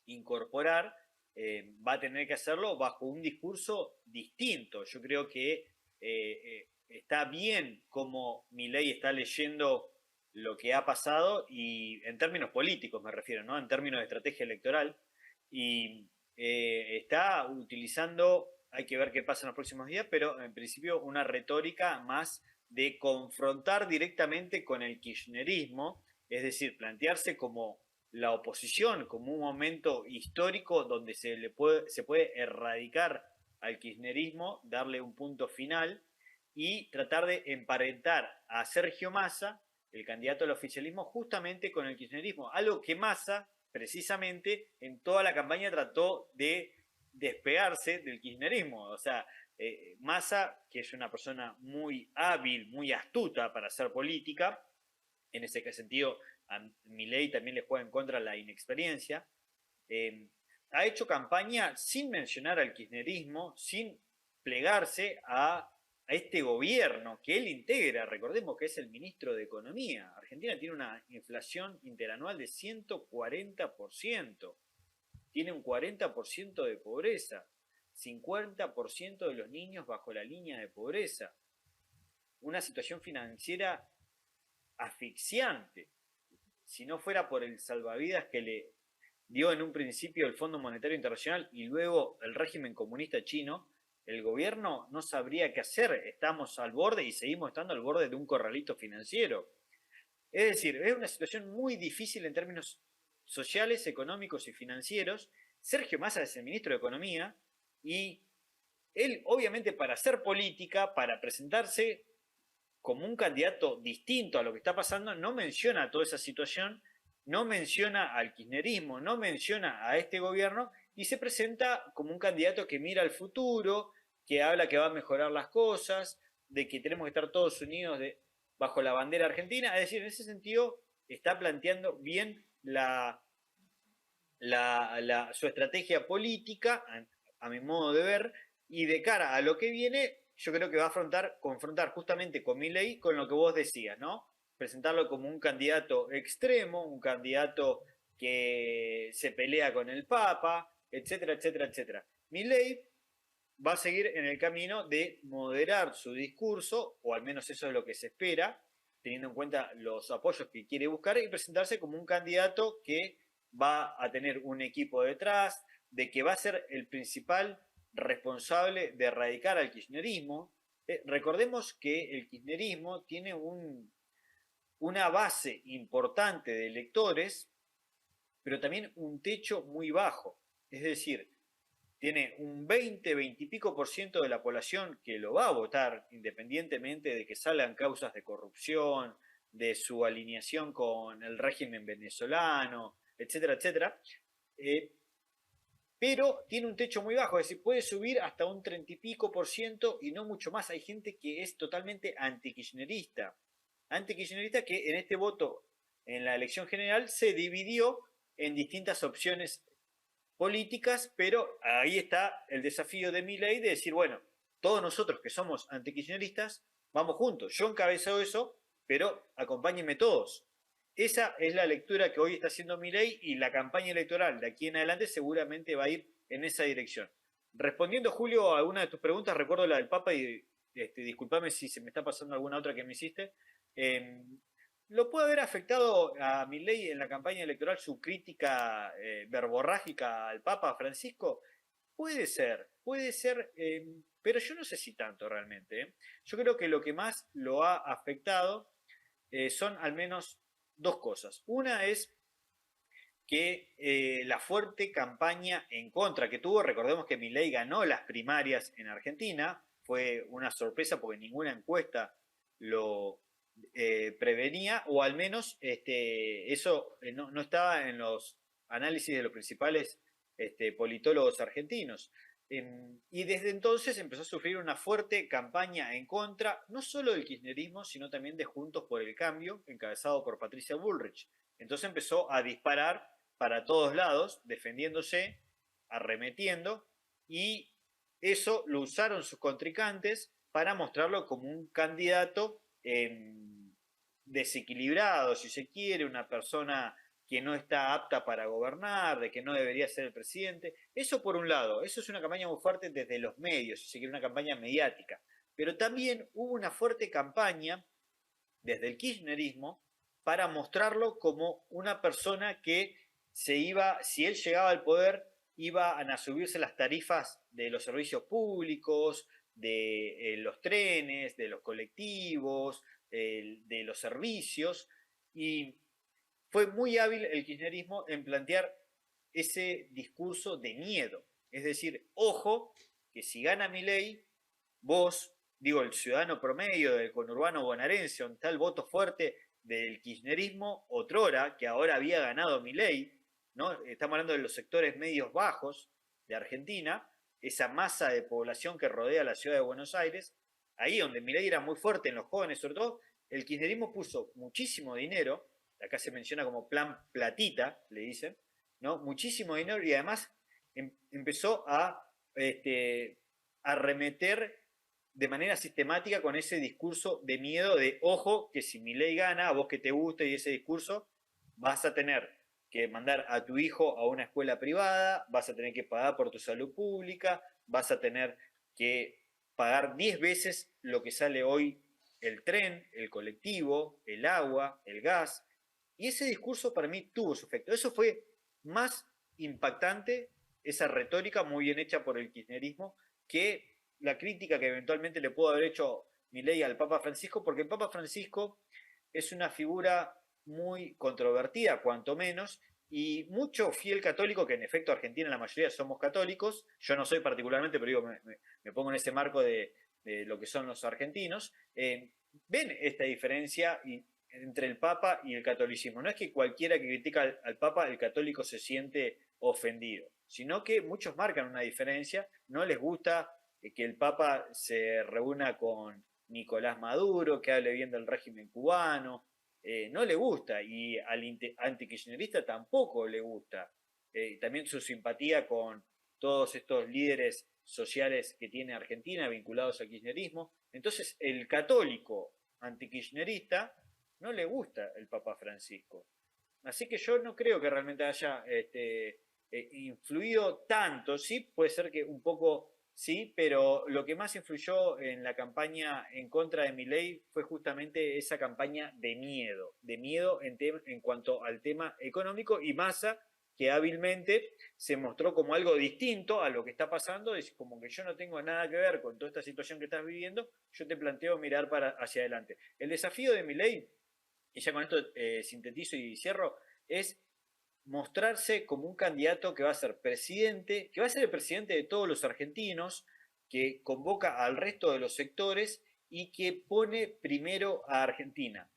incorporar, va a tener que hacerlo bajo un discurso distinto. Yo creo que está bien como Milei está leyendo lo que ha pasado, y en términos políticos me refiero, ¿no? En términos de estrategia electoral, y está utilizando, hay que ver qué pasa en los próximos días, pero en principio una retórica más de confrontar directamente con el kirchnerismo, es decir, plantearse como la oposición, como un momento histórico donde se puede erradicar al kirchnerismo, darle un punto final y tratar de emparentar a Sergio Massa, el candidato al oficialismo, justamente con el kirchnerismo, algo que Massa precisamente en toda la campaña trató de despegarse del kirchnerismo. O sea, Massa, que es una persona muy hábil, muy astuta para hacer política, en ese sentido a Milei también le juega en contra la inexperiencia, ha hecho campaña sin mencionar al kirchnerismo, sin plegarse a este gobierno que él integra. Recordemos que es el ministro de Economía. Argentina tiene una inflación interanual de 140%, tiene un 40% de pobreza, 50% de los niños bajo la línea de pobreza, una situación financiera asfixiante. Si no fuera por el salvavidas que le dio en un principio el Fondo Monetario Internacional y luego el régimen comunista chino, el gobierno no sabría qué hacer. Estamos al borde y seguimos estando al borde de un corralito financiero. Es decir, es una situación muy difícil en términos sociales, económicos y financieros. Sergio Massa es el ministro de Economía y él, obviamente, para hacer política, para presentarse como un candidato distinto a lo que está pasando, no menciona toda esa situación, no menciona al kirchnerismo, no menciona a este gobierno y se presenta como un candidato que mira al futuro, que habla que va a mejorar las cosas, de que tenemos que estar todos unidos bajo la bandera argentina. Es decir, en ese sentido está planteando bien su estrategia política, a mi modo de ver, y de cara a lo que viene, yo creo que va a confrontar justamente con Milei con lo que vos decías, ¿no? Presentarlo como un candidato extremo, un candidato que se pelea con el Papa, etcétera, etcétera, etcétera. Milei va a seguir en el camino de moderar su discurso, o al menos eso es lo que se espera, teniendo en cuenta los apoyos que quiere buscar, y presentarse como un candidato que va a tener un equipo detrás, de que va a ser el principal responsable de erradicar al kirchnerismo. Recordemos que el kirchnerismo tiene una base importante de electores, pero también un techo muy bajo. Es decir, tiene un 20 y pico por ciento de la población que lo va a votar, independientemente de que salgan causas de corrupción, de su alineación con el régimen venezolano, etcétera, etcétera. Pero tiene un techo muy bajo, es decir, puede subir hasta un 30 y pico por ciento y no mucho más. Hay gente que es totalmente antikirchnerista, que en este voto en la elección general se dividió en distintas opciones políticas, pero ahí está el desafío de Milei de decir, bueno, todos nosotros que somos antikirchneristas, vamos juntos, yo encabezo eso, pero acompáñenme todos. Esa es la lectura que hoy está haciendo Milei y la campaña electoral de aquí en adelante seguramente va a ir en esa dirección. Respondiendo, Julio, a alguna de tus preguntas, recuerdo la del Papa y discúlpame si se me está pasando alguna otra que me hiciste. ¿Lo puede haber afectado a Milei en la campaña electoral su crítica verborrágica al Papa Francisco? Puede ser, pero yo no sé si tanto realmente. Yo creo que lo que más lo ha afectado son al menos dos cosas. Una es que la fuerte campaña en contra que tuvo, recordemos que Milei ganó las primarias en Argentina, fue una sorpresa porque ninguna encuesta lo prevenía, o al menos eso no estaba en los análisis de los principales politólogos argentinos. Y desde entonces empezó a sufrir una fuerte campaña en contra, no solo del kirchnerismo, sino también de Juntos por el Cambio, encabezado por Patricia Bullrich. Entonces empezó a disparar para todos lados, defendiéndose, arremetiendo, y eso lo usaron sus contrincantes para mostrarlo como un candidato desequilibrado, si se quiere, una persona que no está apta para gobernar, de que no debería ser el presidente. Eso por un lado, eso es una campaña muy fuerte desde los medios, si se quiere, una campaña mediática. Pero también hubo una fuerte campaña desde el kirchnerismo para mostrarlo como una persona que si él llegaba al poder, iban a subirse las tarifas de los servicios públicos, de los trenes, de los colectivos, de los servicios, y fue muy hábil el kirchnerismo en plantear ese discurso de miedo. Es decir, ojo, que si gana Milei, vos, digo, el ciudadano promedio del conurbano bonaerense, un tal voto fuerte del kirchnerismo, otrora, que ahora había ganado Milei, ¿no? Estamos hablando de los sectores medios bajos de Argentina, esa masa de población que rodea la ciudad de Buenos Aires, ahí donde Milei era muy fuerte en los jóvenes, sobre todo, el kirchnerismo puso muchísimo dinero, acá se menciona como plan platita, le dicen, ¿no? Muchísimo dinero, y además empezó a arremeter de manera sistemática con ese discurso de miedo de, ojo, que si Milei gana, a vos que te guste y ese discurso, vas a tener que mandar a tu hijo a una escuela privada, vas a tener que pagar por tu salud pública, vas a tener que pagar 10 veces lo que sale hoy el tren, el colectivo, el agua, el gas. Y ese discurso para mí tuvo su efecto. Eso fue más impactante, esa retórica muy bien hecha por el kirchnerismo, que la crítica que eventualmente le pudo haber hecho Milei al Papa Francisco, porque el Papa Francisco es una figura muy controvertida, cuanto menos, y mucho fiel católico, que en efecto Argentina la mayoría somos católicos, yo no soy particularmente, pero digo, me pongo en ese marco de lo que son los argentinos, ven esta diferencia entre el Papa y el catolicismo. No es que cualquiera que critica al Papa, el católico se siente ofendido, sino que muchos marcan una diferencia, no les gusta que el Papa se reúna con Nicolás Maduro, que hable bien del régimen cubano, no le gusta, y al antikirchnerista tampoco le gusta. También su simpatía con todos estos líderes sociales que tiene Argentina vinculados al kirchnerismo. Entonces, el católico antikirchnerista no le gusta el Papa Francisco. Así que yo no creo que realmente haya influido tanto. Sí, puede ser que un poco sí, pero lo que más influyó en la campaña en contra de Milei fue justamente esa campaña de miedo en cuanto al tema económico, y Massa, que hábilmente se mostró como algo distinto a lo que está pasando, es como que yo no tengo nada que ver con toda esta situación que estás viviendo, yo te planteo mirar hacia adelante. El desafío de Milei, y ya con esto sintetizo y cierro, es mostrarse como un candidato que va a ser presidente, que va a ser el presidente de todos los argentinos, que convoca al resto de los sectores y que pone primero a Argentina.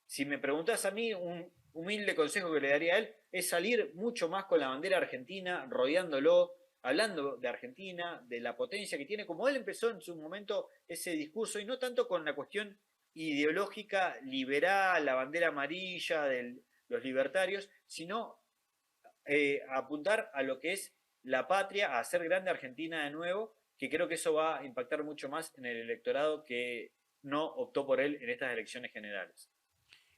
Si me preguntás a mí, un humilde consejo que le daría a él es salir mucho más con la bandera argentina, rodeándolo, hablando de Argentina, de la potencia que tiene, como él empezó en su momento ese discurso, y no tanto con la cuestión ideológica liberal, la bandera amarilla de los libertarios, sino apuntar a lo que es la patria, a hacer grande Argentina de nuevo, que creo que eso va a impactar mucho más en el electorado que no optó por él en estas elecciones generales.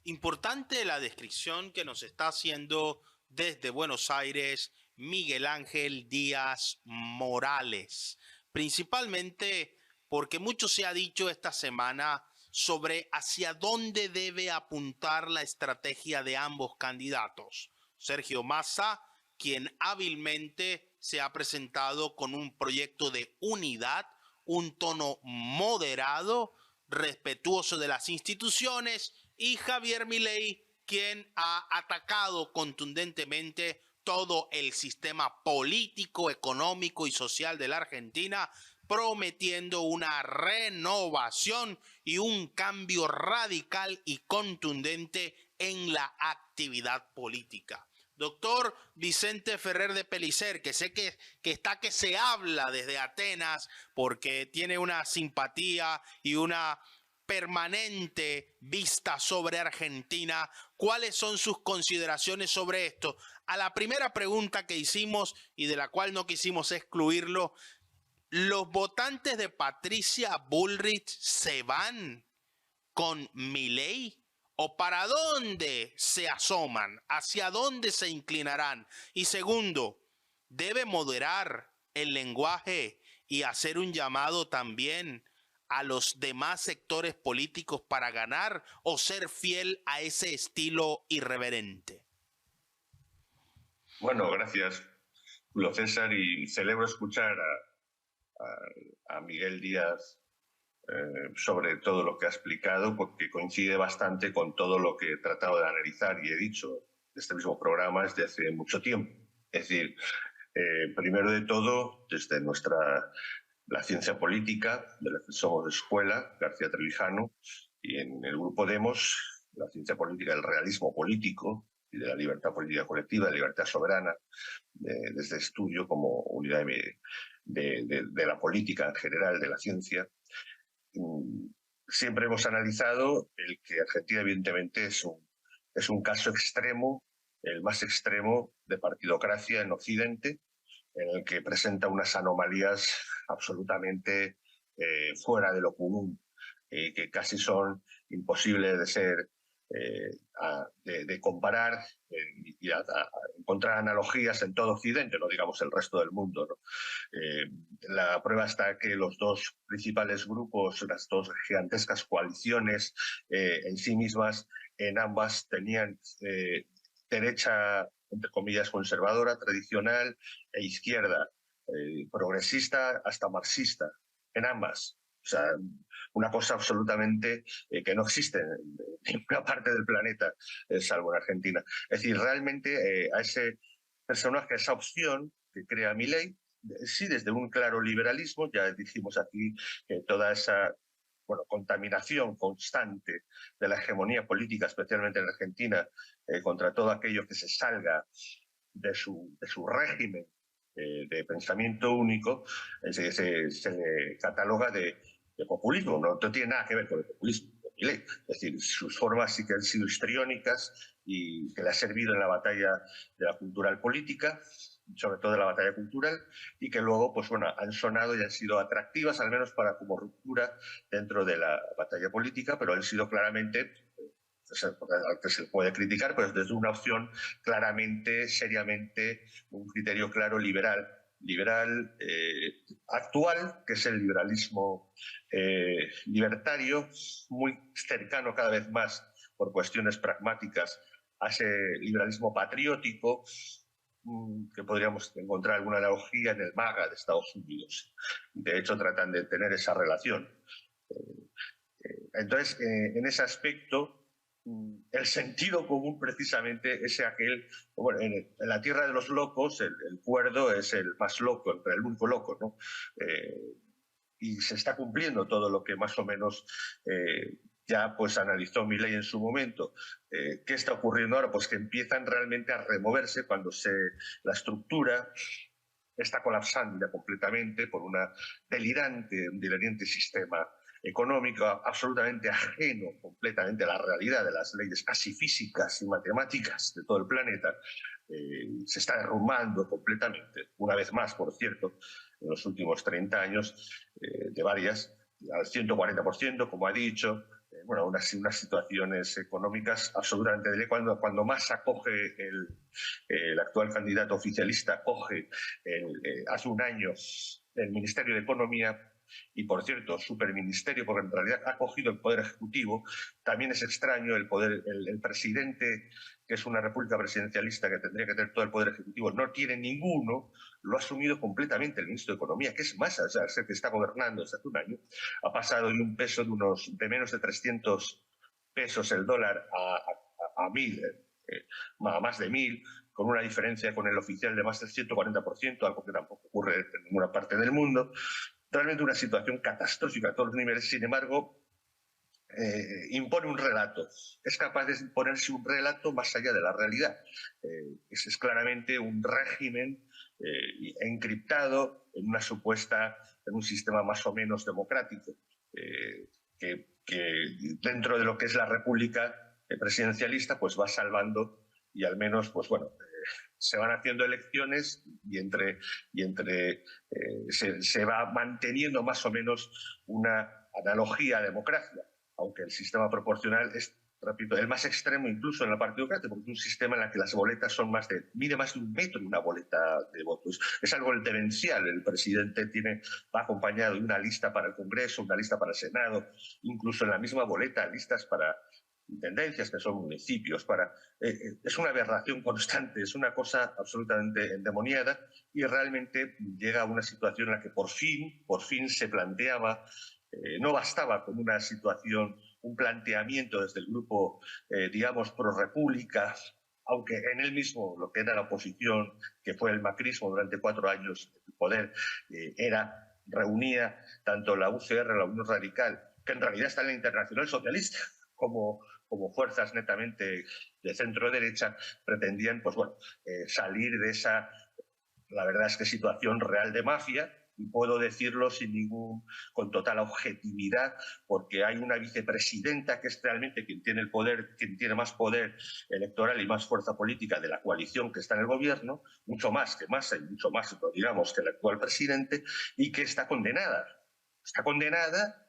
Importante la descripción que nos está haciendo desde Buenos Aires Miguel Ángel Díaz Morales, principalmente porque mucho se ha dicho esta semana sobre hacia dónde debe apuntar la estrategia de ambos candidatos. Sergio Massa, quien hábilmente se ha presentado con un proyecto de unidad, un tono moderado, respetuoso de las instituciones, y Javier Milei, quien ha atacado contundentemente todo el sistema político, económico y social de la Argentina, prometiendo una renovación y un cambio radical y contundente en la actividad política. Doctor Vicente Ferrer de Pellicer, que sé que está que se habla desde Atenas porque tiene una simpatía y una permanente vista sobre Argentina. ¿Cuáles son sus consideraciones sobre esto? A la primera pregunta que hicimos y de la cual no quisimos excluirlo, ¿los votantes de Patricia Bullrich se van con Milei? ¿O para dónde se asoman? ¿Hacia dónde se inclinarán? Y segundo, ¿debe moderar el lenguaje y hacer un llamado también a los demás sectores políticos para ganar, o ser fiel a ese estilo irreverente? Bueno, gracias, Julio César, y celebro escuchar a Miguel Díaz sobre todo lo que ha explicado, porque coincide bastante con todo lo que he tratado de analizar y he dicho en este mismo programa desde hace mucho tiempo. Es decir, primero de todo, desde la ciencia política, de la que somos de escuela, García Trevijano, y en el grupo Demos, la ciencia política del realismo político y de la libertad política colectiva, de la libertad soberana, desde estudio como unidad de la política en general, de la ciencia. Siempre hemos analizado el que Argentina evidentemente es un caso extremo, el más extremo de partidocracia en Occidente, en el que presenta unas anomalías absolutamente fuera de lo común, que casi son imposibles de ser, de comparar y a encontrar analogías en todo Occidente, no digamos el resto del mundo, ¿no? La prueba está que los dos principales grupos, las dos gigantescas coaliciones en sí mismas, en ambas tenían derecha, entre comillas, conservadora, tradicional, e izquierda, progresista hasta marxista, en ambas. O sea, una cosa absolutamente que no existe en ninguna parte del planeta, salvo en Argentina. Es decir, realmente a ese personaje, a esa opción que crea Milei, sí, desde un claro liberalismo, ya dijimos aquí que toda esa contaminación constante de la hegemonía política, especialmente en Argentina, contra todo aquello que se salga de su régimen de pensamiento único, se le cataloga de populismo. No tiene nada que ver con el populismo. Es decir, sus formas sí que han sido histriónicas y que le ha servido en la batalla de la cultural política, sobre todo en la batalla cultural, y que luego pues, han sonado y han sido atractivas, al menos como ruptura dentro de la batalla política, pero han sido claramente, que se puede criticar, pero desde una opción claramente, seriamente, un criterio claro liberal actual, que es el liberalismo libertario, muy cercano cada vez más por cuestiones pragmáticas a ese liberalismo patriótico, que podríamos encontrar alguna analogía en el MAGA de Estados Unidos. De hecho, tratan de tener esa relación. Entonces, en ese aspecto, el sentido común precisamente es aquel, en la tierra de los locos, el cuerdo es el más loco, el único loco, ¿no? Y se está cumpliendo todo lo que más o menos ya pues analizó Milei en su momento. ¿Qué está ocurriendo ahora? Pues que empiezan realmente a removerse cuando la estructura está colapsando ya completamente por un delirante sistema económico absolutamente ajeno completamente a la realidad de las leyes casi físicas y matemáticas de todo el planeta. Se está derrumbando completamente, una vez más, por cierto, en los últimos 30 años, de varias, al 140%, como ha dicho, unas situaciones económicas absolutamente cuando más acoge el actual candidato oficialista, acoge hace un año el Ministerio de Economía, y por cierto, superministerio, porque en realidad ha cogido el poder ejecutivo. También es extraño el presidente, que es una república presidencialista que tendría que tener todo el poder ejecutivo, no tiene ninguno, lo ha asumido completamente el ministro de Economía, que es Massa, o sea, el que está gobernando desde hace un año. Ha pasado de un peso de menos de 300 pesos el dólar a 1.000, a más de 1.000, con una diferencia con el oficial de más del 140%, algo que tampoco ocurre en ninguna parte del mundo. Realmente una situación catastrófica a todos los niveles. Sin embargo, impone un relato. Es capaz de imponerse un relato más allá de la realidad. Es claramente un régimen encriptado en en un sistema más o menos democrático, que dentro de lo que es la república presidencialista, pues va salvando, y al menos, pues se van haciendo elecciones se va manteniendo más o menos una analogía a democracia, aunque el sistema proporcional es, repito, el más extremo incluso en la partidocracia, porque es un sistema en el que las boletas mide más de 1 metro una boleta de votos. Es algo demencial. El presidente va acompañado de una lista para el Congreso, una lista para el Senado, incluso en la misma boleta listas para intendencias, que son municipios. Es una aberración constante, es una cosa absolutamente endemoniada, y realmente llega a una situación en la que por fin se planteaba, no bastaba con una situación, un planteamiento desde el grupo, digamos, pro república, aunque en él mismo lo que era la oposición, que fue el macrismo durante 4 años el poder, reunía tanto la UCR, la Unión Radical, que en realidad está en la Internacional Socialista, como fuerzas netamente de centro-derecha, pretendían, pues bueno, salir de esa, la verdad es que situación real de mafia. Y puedo decirlo con total objetividad, porque hay una vicepresidenta que es realmente quien tiene el poder, quien tiene más poder electoral y más fuerza política de la coalición que está en el gobierno, mucho más que Massa y mucho más, digamos, que el actual presidente, y que está condenada. Está condenada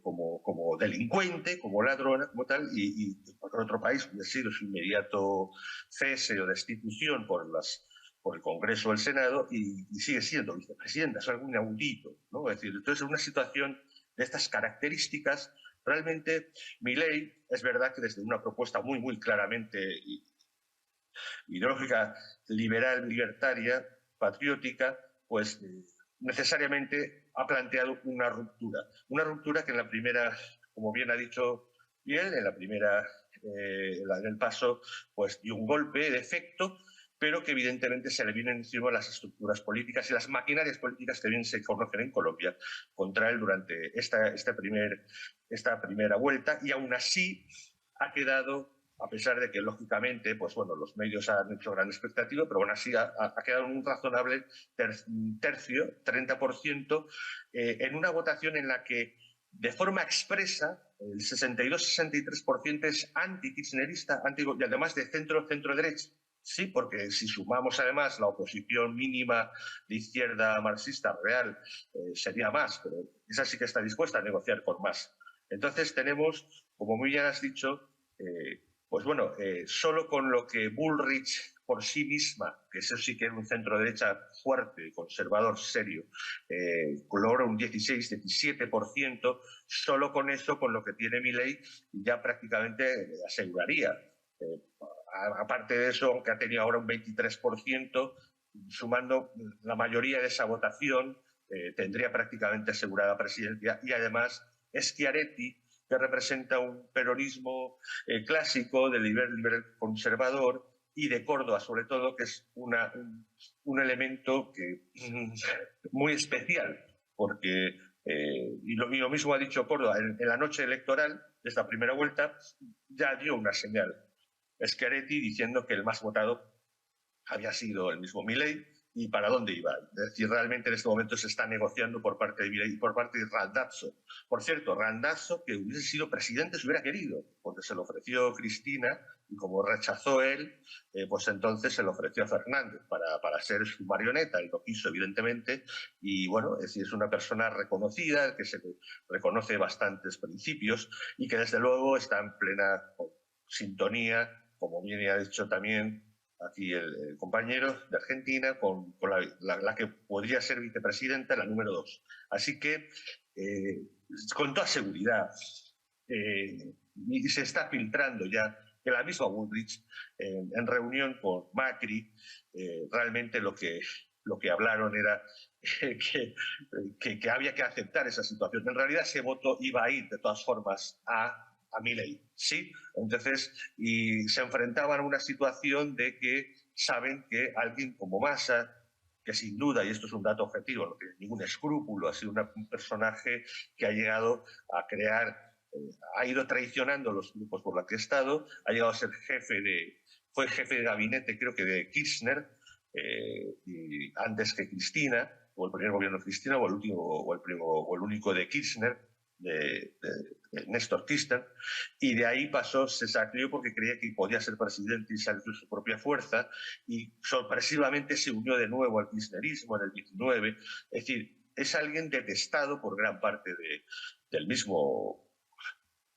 como delincuente, como ladrona, como tal, y en cualquier otro país hubiera sido su inmediato cese o destitución por el Congreso o el Senado, y sigue siendo vicepresidenta, es algo inaudito, ¿no? Es decir, entonces, en una situación de estas características, realmente Milei, es verdad que desde una propuesta muy, muy claramente ideológica, liberal, libertaria, patriótica, pues necesariamente ha planteado una ruptura que en la primera, como bien ha dicho bien, en la primera, en el paso, pues dio un golpe de efecto, pero que evidentemente se le vienen encima las estructuras políticas y las maquinarias políticas que bien se conocen en Colombia contra él durante esta primera vuelta, y aún así ha quedado, a pesar de que lógicamente, pues bueno, los medios han hecho gran expectativa, pero aún así ha quedado un razonable tercio, 30%, en una votación en la que de forma expresa el 62-63% es anti-kirchnerista, y además de centro-derecha. Sí, porque si sumamos además la oposición mínima de izquierda marxista real, sería más, pero esa sí que está dispuesta a negociar con más. Entonces tenemos, como muy bien has dicho, pues bueno, solo con lo que Bullrich por sí misma, que eso sí que era un centro derecha fuerte, conservador, serio, logra un 16-17%, solo con eso, con lo que tiene Milei, ya prácticamente aseguraría. Aparte de eso, aunque ha tenido ahora un 23%, sumando la mayoría de esa votación, tendría prácticamente asegurada la presidencia. Y además, Schiaretti, que representa un peronismo clásico, de liberal conservador, y de Córdoba, sobre todo, que es un elemento muy especial, porque, y lo mismo ha dicho Córdoba, en la noche electoral de esta primera vuelta, ya dio una señal Schiaretti diciendo que el más votado había sido el mismo Milei, y para dónde iba. Es decir, realmente en este momento se está negociando por parte de Milei y por parte de Randazzo. Por cierto, Randazzo, que hubiese sido presidente si hubiera querido, porque se lo ofreció Cristina, y como rechazó él, pues entonces se lo ofreció a Fernández para ser su marioneta, y lo quiso, evidentemente. Y bueno, es decir, es una persona reconocida, que se reconoce bastantes principios, y que desde luego está en plena sintonía, como bien ha dicho también aquí el compañero de Argentina, con la que podría ser vicepresidenta, la número 2. Así que, con toda seguridad, y se está filtrando ya que la misma Bullrich, en reunión con Macri, realmente lo que hablaron era que había que aceptar esa situación. En realidad ese voto iba a ir de todas formas a Milei, ¿sí? Entonces, y se enfrentaban a una situación de que saben que alguien como Massa, que sin duda, y esto es un dato objetivo, no tiene ningún escrúpulo, ha sido un personaje que ha llegado a crear, ha ido traicionando los grupos por los que ha estado, ha llegado a ser fue jefe de gabinete, creo que de Kirchner, y antes que Cristina, o el primer gobierno de Cristina, o el último, o el único de Kirchner, de Néstor Kirchner, y de ahí se salió porque creía que podía ser presidente y salió de su propia fuerza, y sorpresivamente se unió de nuevo al kirchnerismo en el 19. Es decir, es alguien detestado por gran parte del mismo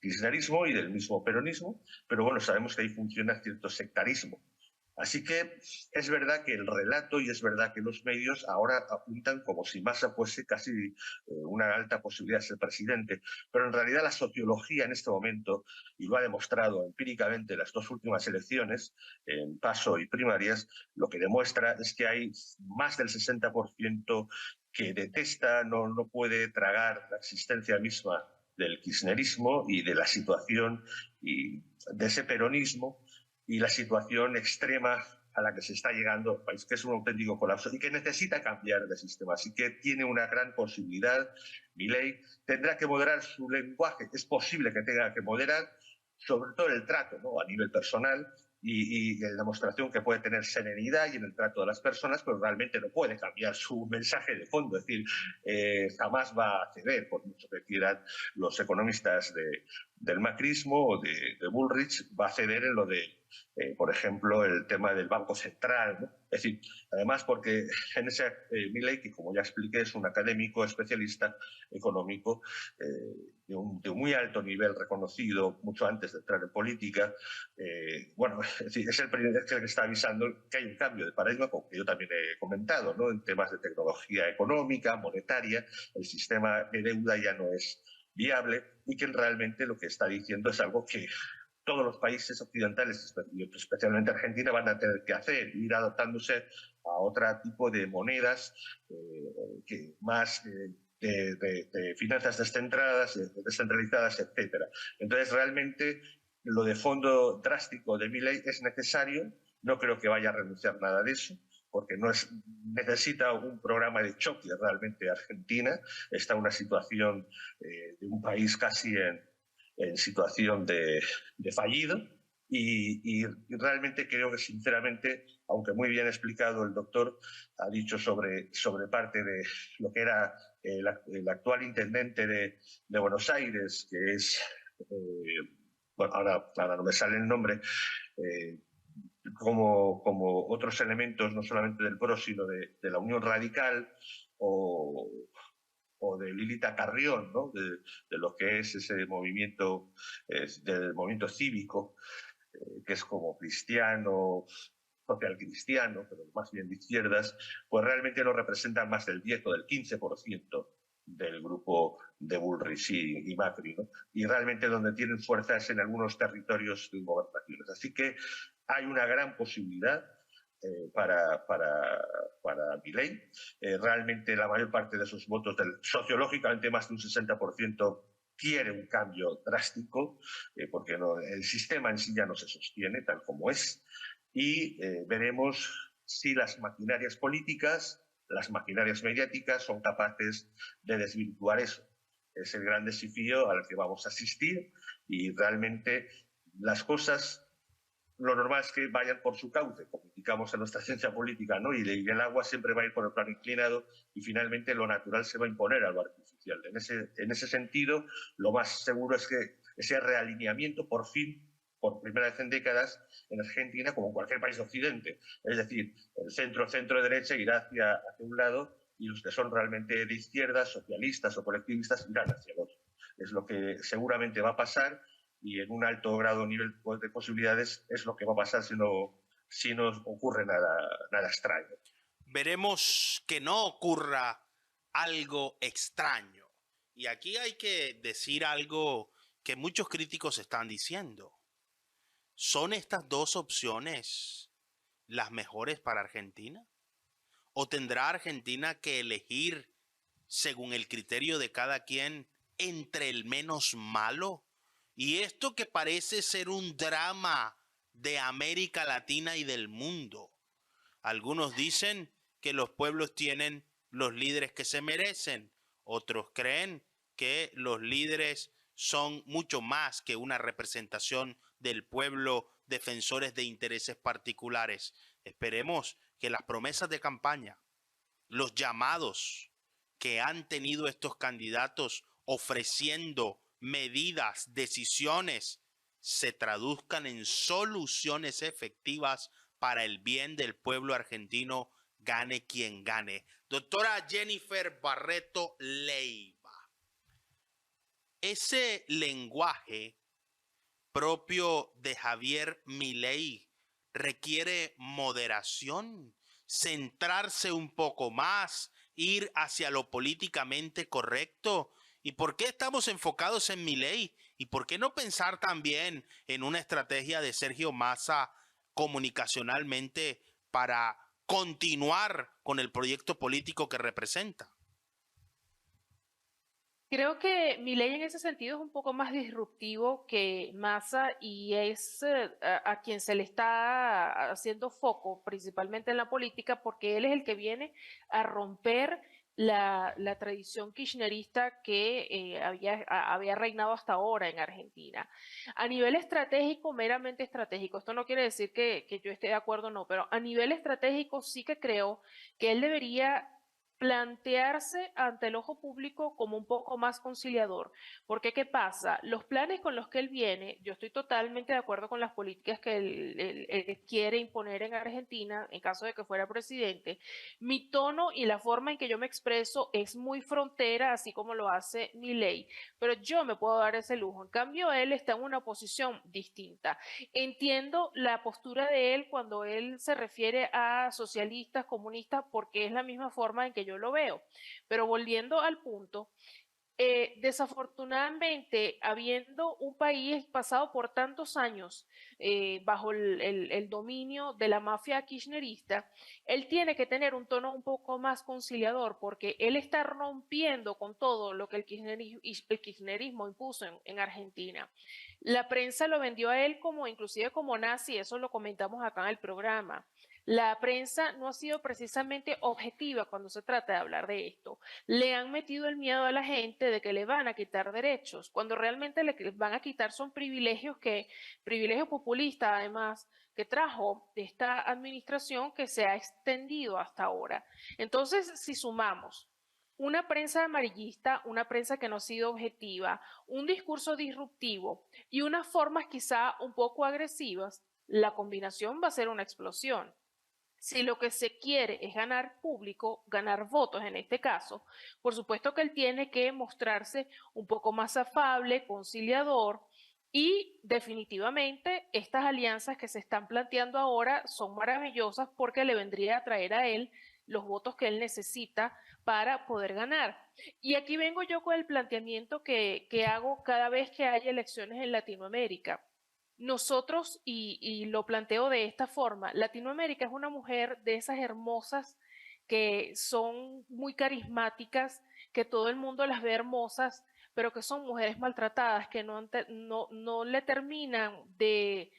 kirchnerismo y del mismo peronismo, pero bueno, sabemos que ahí funciona cierto sectarismo. Así que es verdad que el relato y es verdad que los medios ahora apuntan como si Massa fuese casi una alta posibilidad de ser presidente, pero en realidad la sociología en este momento, y lo ha demostrado empíricamente las dos últimas elecciones, en paso y primarias, lo que demuestra es que hay más del 60% que detesta, no puede tragar la existencia misma del kirchnerismo y de la situación y de ese peronismo y la situación extrema a la que se está llegando el país, que es un auténtico colapso y que necesita cambiar de sistema. Así que tiene una gran posibilidad. Milei tendrá que moderar su lenguaje, es posible que tenga que moderar, sobre todo el trato, ¿no?, a nivel personal, y la demostración que puede tener serenidad y en el trato de las personas, pero realmente no puede cambiar su mensaje de fondo. Es decir, jamás va a ceder, por mucho que quieran los economistas del macrismo o de Bullrich, va a ceder en lo de, por ejemplo, el tema del Banco Central, ¿no? Es decir, además porque en ese Milei, que como ya expliqué es un académico especialista económico de un muy alto nivel reconocido mucho antes de entrar en política, bueno, es decir, es el primer que está avisando que hay un cambio de paradigma, como que yo también he comentado, ¿no?, en temas de tecnología económica, monetaria, el sistema de deuda ya no es viable y que realmente lo que está diciendo es algo que todos los países occidentales, especialmente Argentina, van a tener que hacer, ir adaptándose a otro tipo de monedas más de finanzas descentralizadas, etc. Entonces, realmente, lo de fondo drástico de Milei es necesario. No creo que vaya a renunciar nada de eso, porque necesita un programa de choque realmente Argentina. Está en una situación de un país casi en situación de fallido y realmente creo que sinceramente, aunque muy bien explicado el doctor, ha dicho sobre parte de lo que era el actual intendente de Buenos Aires, que es, bueno, ahora no me sale el nombre, como otros elementos, no solamente del PRO, sino de la Unión Radical o de Lilita Carrión, ¿no?, de lo que es ese movimiento, del movimiento cívico, que es como cristiano, social cristiano, pero más bien de izquierdas, pues realmente no representan más del 10 o del 15% del grupo de Bullrich y Macri, ¿no? Y realmente donde tienen fuerza es en algunos territorios de gobernaciones. Así que hay una gran posibilidad para Milei. Realmente la mayor parte de esos votos, sociológicamente más de un 60%, quiere un cambio drástico, porque el sistema en sí ya no se sostiene tal como es, y veremos si las maquinarias políticas, las maquinarias mediáticas son capaces de desvirtuar eso. Es el gran desafío al que vamos a asistir y realmente las cosas, lo normal es que vayan por su cauce, como indicamos en nuestra ciencia política, ¿no? Y el agua siempre va a ir por el plano inclinado y finalmente lo natural se va a imponer a lo artificial. En ese sentido, lo más seguro es que ese realineamiento, por fin, por primera vez en décadas, en Argentina, como en cualquier país de Occidente. Es decir, el centro-derecha irá hacia un lado y los que son realmente de izquierda, socialistas o colectivistas, irán hacia el otro. Es lo que seguramente va a pasar y en un alto grado nivel de posibilidades es lo que va a pasar si no ocurre nada extraño. Veremos que no ocurra algo extraño. Y aquí hay que decir algo que muchos críticos están diciendo. ¿Son estas dos opciones las mejores para Argentina? ¿O tendrá Argentina que elegir, según el criterio de cada quien, entre el menos malo? Y esto que parece ser un drama de América Latina y del mundo. Algunos dicen que los pueblos tienen los líderes que se merecen. Otros creen que los líderes son mucho más que una representación del pueblo, defensores de intereses particulares. Esperemos que las promesas de campaña, los llamados que han tenido estos candidatos ofreciendo medidas, decisiones, se traduzcan en soluciones efectivas para el bien del pueblo argentino, gane quien gane. Doctora Jennifer Barreto Leiva, ese lenguaje propio de Javier Milei requiere moderación, centrarse un poco más, ir hacia lo políticamente correcto. ¿Y por qué estamos enfocados en Milei? ¿Y por qué no pensar también en una estrategia de Sergio Massa comunicacionalmente para continuar con el proyecto político que representa? Creo que Milei en ese sentido es un poco más disruptivo que Massa y es a quien se le está haciendo foco, principalmente en la política, porque él es el que viene a romper la tradición kirchnerista que había reinado hasta ahora en Argentina. A nivel estratégico, meramente estratégico, esto no quiere decir que yo esté de acuerdo o no, pero a nivel estratégico sí que creo que él debería plantearse ante el ojo público como un poco más conciliador. Porque, ¿qué pasa? Los planes con los que él viene, yo estoy totalmente de acuerdo con las políticas que él quiere imponer en Argentina, en caso de que fuera presidente. Mi tono y la forma en que yo me expreso es muy frontera, así como lo hace Milei, pero yo me puedo dar ese lujo. En cambio, él está en una posición distinta. Entiendo la postura de él cuando él se refiere a socialistas, comunistas, porque es la misma forma en que yo lo veo. Pero volviendo al punto, desafortunadamente, habiendo un país pasado por tantos años bajo el dominio de la mafia kirchnerista, él tiene que tener un tono un poco más conciliador porque él está rompiendo con todo lo que el kirchnerismo impuso en Argentina. La prensa lo vendió a él como inclusive como nazi, eso lo comentamos acá en el programa. La prensa no ha sido precisamente objetiva cuando se trata de hablar de esto. Le han metido el miedo a la gente de que le van a quitar derechos, cuando realmente le van a quitar son privilegios populistas además, que trajo esta administración que se ha extendido hasta ahora. Entonces, si sumamos una prensa amarillista, una prensa que no ha sido objetiva, un discurso disruptivo y unas formas quizá un poco agresivas, la combinación va a ser una explosión. Si lo que se quiere es ganar público, ganar votos en este caso, por supuesto que él tiene que mostrarse un poco más afable, conciliador y definitivamente estas alianzas que se están planteando ahora son maravillosas porque le vendría a traer a él los votos que él necesita para poder ganar. Y aquí vengo yo con el planteamiento que hago cada vez que hay elecciones en Latinoamérica. Nosotros, y lo planteo de esta forma, Latinoamérica es una mujer de esas hermosas que son muy carismáticas, que todo el mundo las ve hermosas, pero que son mujeres maltratadas, que no le terminan de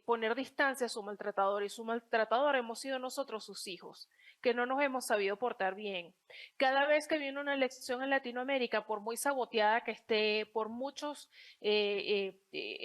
poner distancia a su maltratador, y su maltratador hemos sido nosotros, sus hijos, que no nos hemos sabido portar bien. Cada vez que viene una elección en Latinoamérica, por muy saboteada que esté, por muchos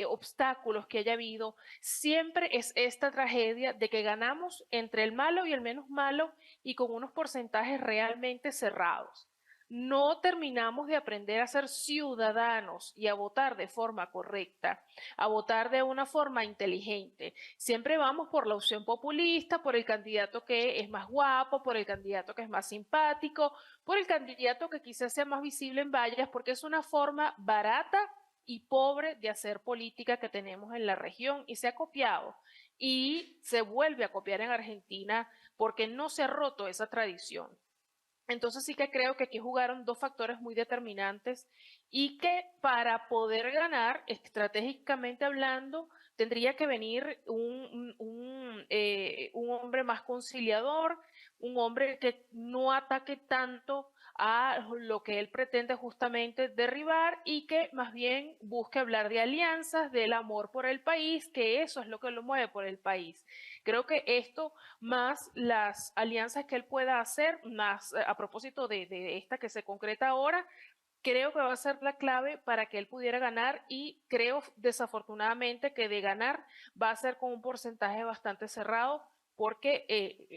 obstáculos que haya habido, siempre es esta tragedia de que ganamos entre el malo y el menos malo y con unos porcentajes realmente cerrados. No terminamos de aprender a ser ciudadanos y a votar de forma correcta, a votar de una forma inteligente. Siempre vamos por la opción populista, por el candidato que es más guapo, por el candidato que es más simpático, por el candidato que quizás sea más visible en vallas, porque es una forma barata y pobre de hacer política que tenemos en la región y se ha copiado y se vuelve a copiar en Argentina porque no se ha roto esa tradición. Entonces sí que creo que aquí jugaron dos factores muy determinantes y que para poder ganar, estratégicamente hablando, tendría que venir un hombre más conciliador, un hombre que no ataque tanto a lo que él pretende justamente derribar y que más bien busque hablar de alianzas, del amor por el país, que eso es lo que lo mueve por el país. Creo que esto más las alianzas que él pueda hacer, más a propósito de esta que se concreta ahora, creo que va a ser la clave para que él pudiera ganar y creo desafortunadamente que de ganar va a ser con un porcentaje bastante cerrado porque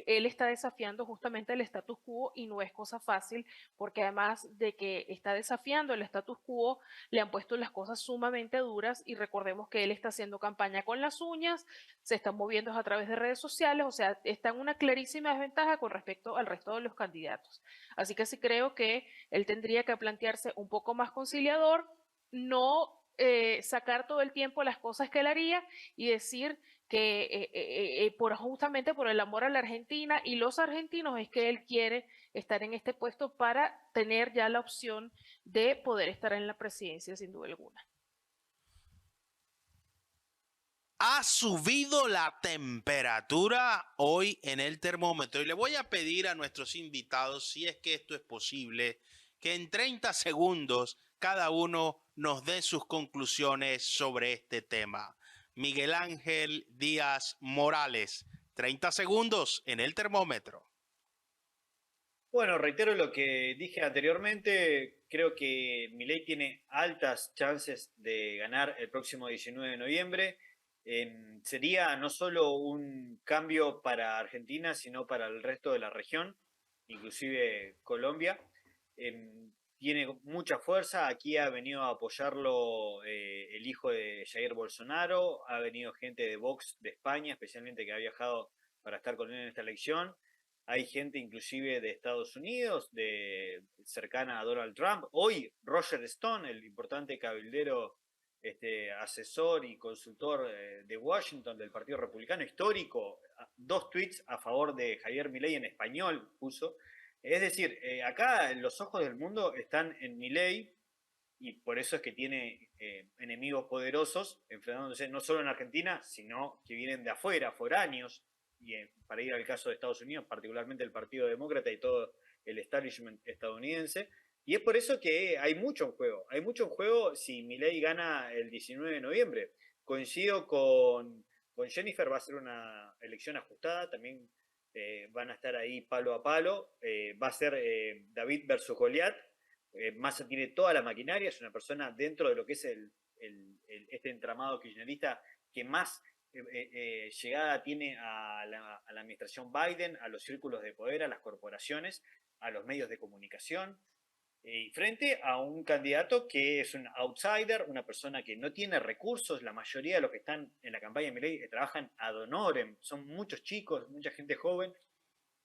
él está desafiando justamente el status quo y no es cosa fácil porque además de que está desafiando el status quo, le han puesto las cosas sumamente duras y recordemos que él está haciendo campaña con las uñas, se está moviendo a través de redes sociales, o sea, está en una clarísima desventaja con respecto al resto de los candidatos. Así que sí creo que él tendría que plantearse un poco más conciliador, no sacar todo el tiempo las cosas que él haría y decir que justamente por el amor a la Argentina y los argentinos es que él quiere estar en este puesto para tener ya la opción de poder estar en la presidencia sin duda alguna. Ha subido la temperatura hoy en el termómetro y le voy a pedir a nuestros invitados, si es que esto es posible, que en 30 segundos cada uno nos dé sus conclusiones sobre este tema. Miguel Ángel Díaz Morales, 30 segundos en el termómetro. Bueno, reitero lo que dije anteriormente, creo que Milei tiene altas chances de ganar el próximo 19 de noviembre. Sería no solo un cambio para Argentina, sino para el resto de la región, inclusive Colombia. Tiene mucha fuerza, aquí ha venido a apoyarlo el hijo de Jair Bolsonaro, ha venido gente de Vox de España, especialmente que ha viajado para estar con él en esta elección. Hay gente inclusive de Estados Unidos, cercana a Donald Trump. Hoy Roger Stone, el importante cabildero, asesor y consultor de Washington del Partido Republicano histórico, 2 tweets a favor de Javier Milei en español puso. Es decir, acá los ojos del mundo están en Milei y por eso es que tiene enemigos poderosos enfrentándose no solo en Argentina, sino que vienen de afuera, foráneos, y para ir al caso de Estados Unidos, particularmente el Partido Demócrata y todo el establishment estadounidense. Y es por eso que hay mucho en juego. Hay mucho en juego si Milei gana el 19 de noviembre. Coincido con Jennifer, va a ser una elección ajustada. También van a estar ahí palo a palo. Va a ser David versus Goliat. Massa tiene toda la maquinaria. Es una persona dentro de lo que es este entramado kirchnerista que más llegada tiene a la administración Biden, a los círculos de poder, a las corporaciones, a los medios de comunicación, frente a un candidato que es un outsider, una persona que no tiene recursos. La mayoría de los que están en la campaña de Milei trabajan ad honorem, son muchos chicos, mucha gente joven,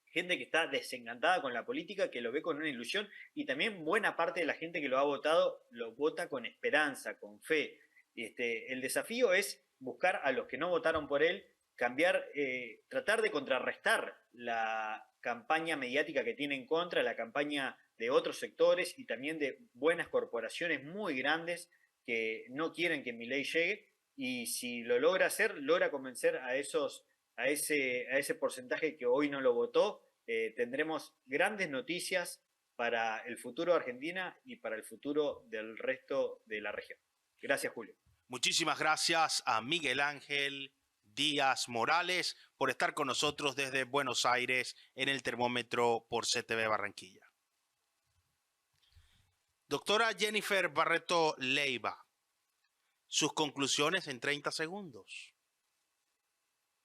gente que está desencantada con la política, que lo ve con una ilusión, y también buena parte de la gente que lo ha votado lo vota con esperanza, con fe. El desafío es buscar a los que no votaron por él, cambiar, tratar de contrarrestar la campaña mediática que tiene en contra, la campaña de otros sectores y también de buenas corporaciones muy grandes que no quieren que Milei llegue, y si lo logra hacer, logra convencer a ese porcentaje que hoy no lo votó, tendremos grandes noticias para el futuro de Argentina y para el futuro del resto de la región. Gracias, Julio. Muchísimas gracias a Miguel Ángel Díaz Morales por estar con nosotros desde Buenos Aires en el termómetro por CTV Barranquilla. Doctora Jennifer Barreto Leiva, sus conclusiones en 30 segundos.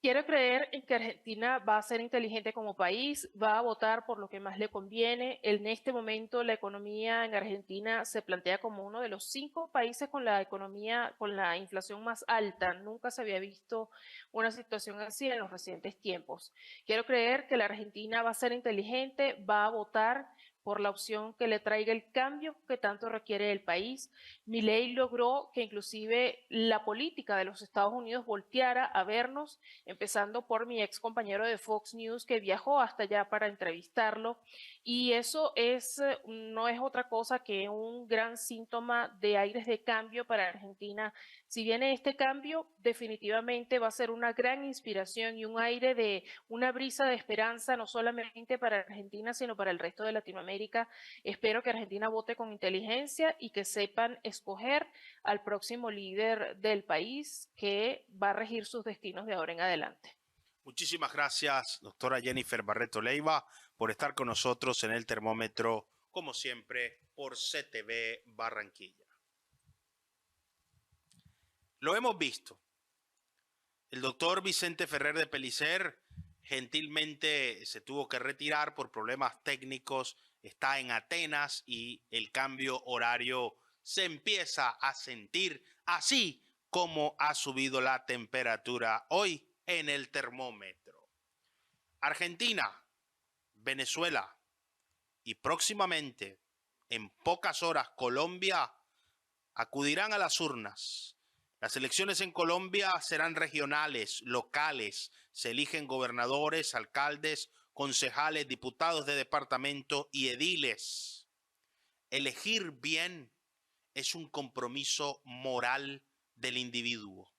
Quiero creer en que Argentina va a ser inteligente como país, va a votar por lo que más le conviene. En este momento la economía en Argentina se plantea como uno de los 5 países con la economía, con la inflación más alta. Nunca se había visto una situación así en los recientes tiempos. Quiero creer que la Argentina va a ser inteligente, va a votar por la opción que le traiga el cambio que tanto requiere el país. Milei logró que inclusive la política de los Estados Unidos volteara a vernos, empezando por mi ex compañero de Fox News que viajó hasta allá para entrevistarlo, y eso no es otra cosa que un gran síntoma de aires de cambio para Argentina. Si viene este cambio, definitivamente va a ser una gran inspiración y un aire de una brisa de esperanza, no solamente para Argentina, sino para el resto de Latinoamérica. Espero que Argentina vote con inteligencia y que sepan escoger al próximo líder del país que va a regir sus destinos de ahora en adelante. Muchísimas gracias, doctora Jennifer Barreto Leiva, por estar con nosotros en el termómetro, como siempre, por CTV Barranquilla. Lo hemos visto. El doctor Vicente Ferrer de Pellicer gentilmente se tuvo que retirar por problemas técnicos, está en Atenas y el cambio horario se empieza a sentir, así como ha subido la temperatura hoy en el termómetro. Argentina, Venezuela y próximamente, en pocas horas, Colombia acudirán a las urnas. Las elecciones en Colombia serán regionales, locales. Se eligen gobernadores, alcaldes, concejales, diputados de departamento y ediles. Elegir bien es un compromiso moral del individuo.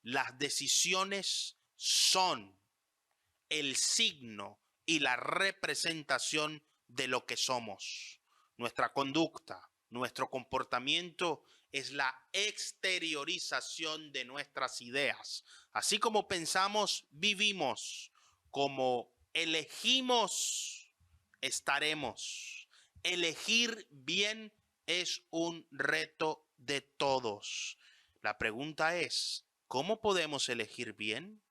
Las decisiones son el signo y la representación de lo que somos. Nuestra conducta, nuestro comportamiento es la exteriorización de nuestras ideas. Así como pensamos, vivimos. Como elegimos, estaremos. Elegir bien es un reto de todos. La pregunta es, ¿cómo podemos elegir bien?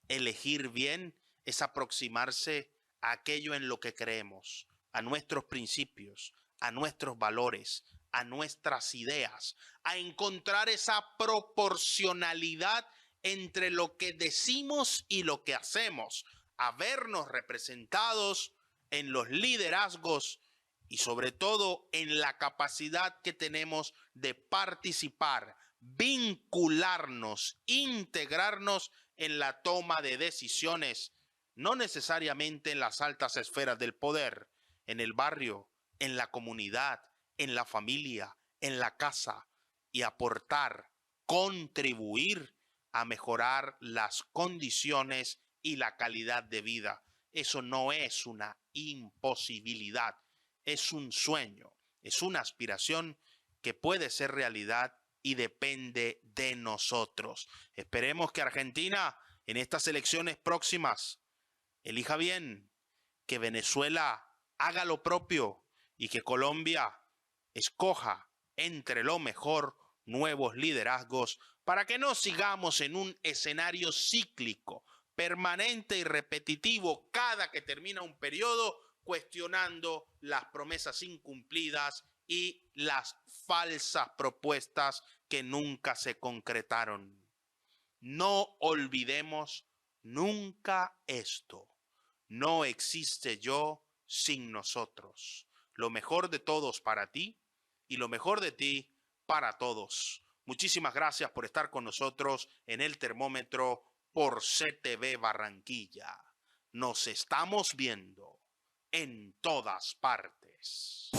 Elegir bien es aproximarse a aquello en lo que creemos, a nuestros principios, a nuestros valores, a nuestras ideas, a encontrar esa proporcionalidad entre lo que decimos y lo que hacemos, a vernos representados en los liderazgos y sobre todo en la capacidad que tenemos de participar, vincularnos, integrarnos en la toma de decisiones, no necesariamente en las altas esferas del poder, en el barrio, en la comunidad, en la familia, en la casa, y aportar, contribuir a mejorar las condiciones y la calidad de vida. Eso no es una imposibilidad, es un sueño, es una aspiración que puede ser realidad y depende de nosotros. Esperemos que Argentina en estas elecciones próximas elija bien, que Venezuela haga lo propio y que Colombia escoja entre lo mejor nuevos liderazgos para que no sigamos en un escenario cíclico, permanente y repetitivo cada que termina un periodo, cuestionando las promesas incumplidas y las falsas propuestas que nunca se concretaron. No olvidemos nunca esto. No existe yo sin nosotros. Lo mejor de todos para ti y lo mejor de ti para todos. Muchísimas gracias por estar con nosotros en el termómetro por CTV Barranquilla. Nos estamos viendo en todas partes.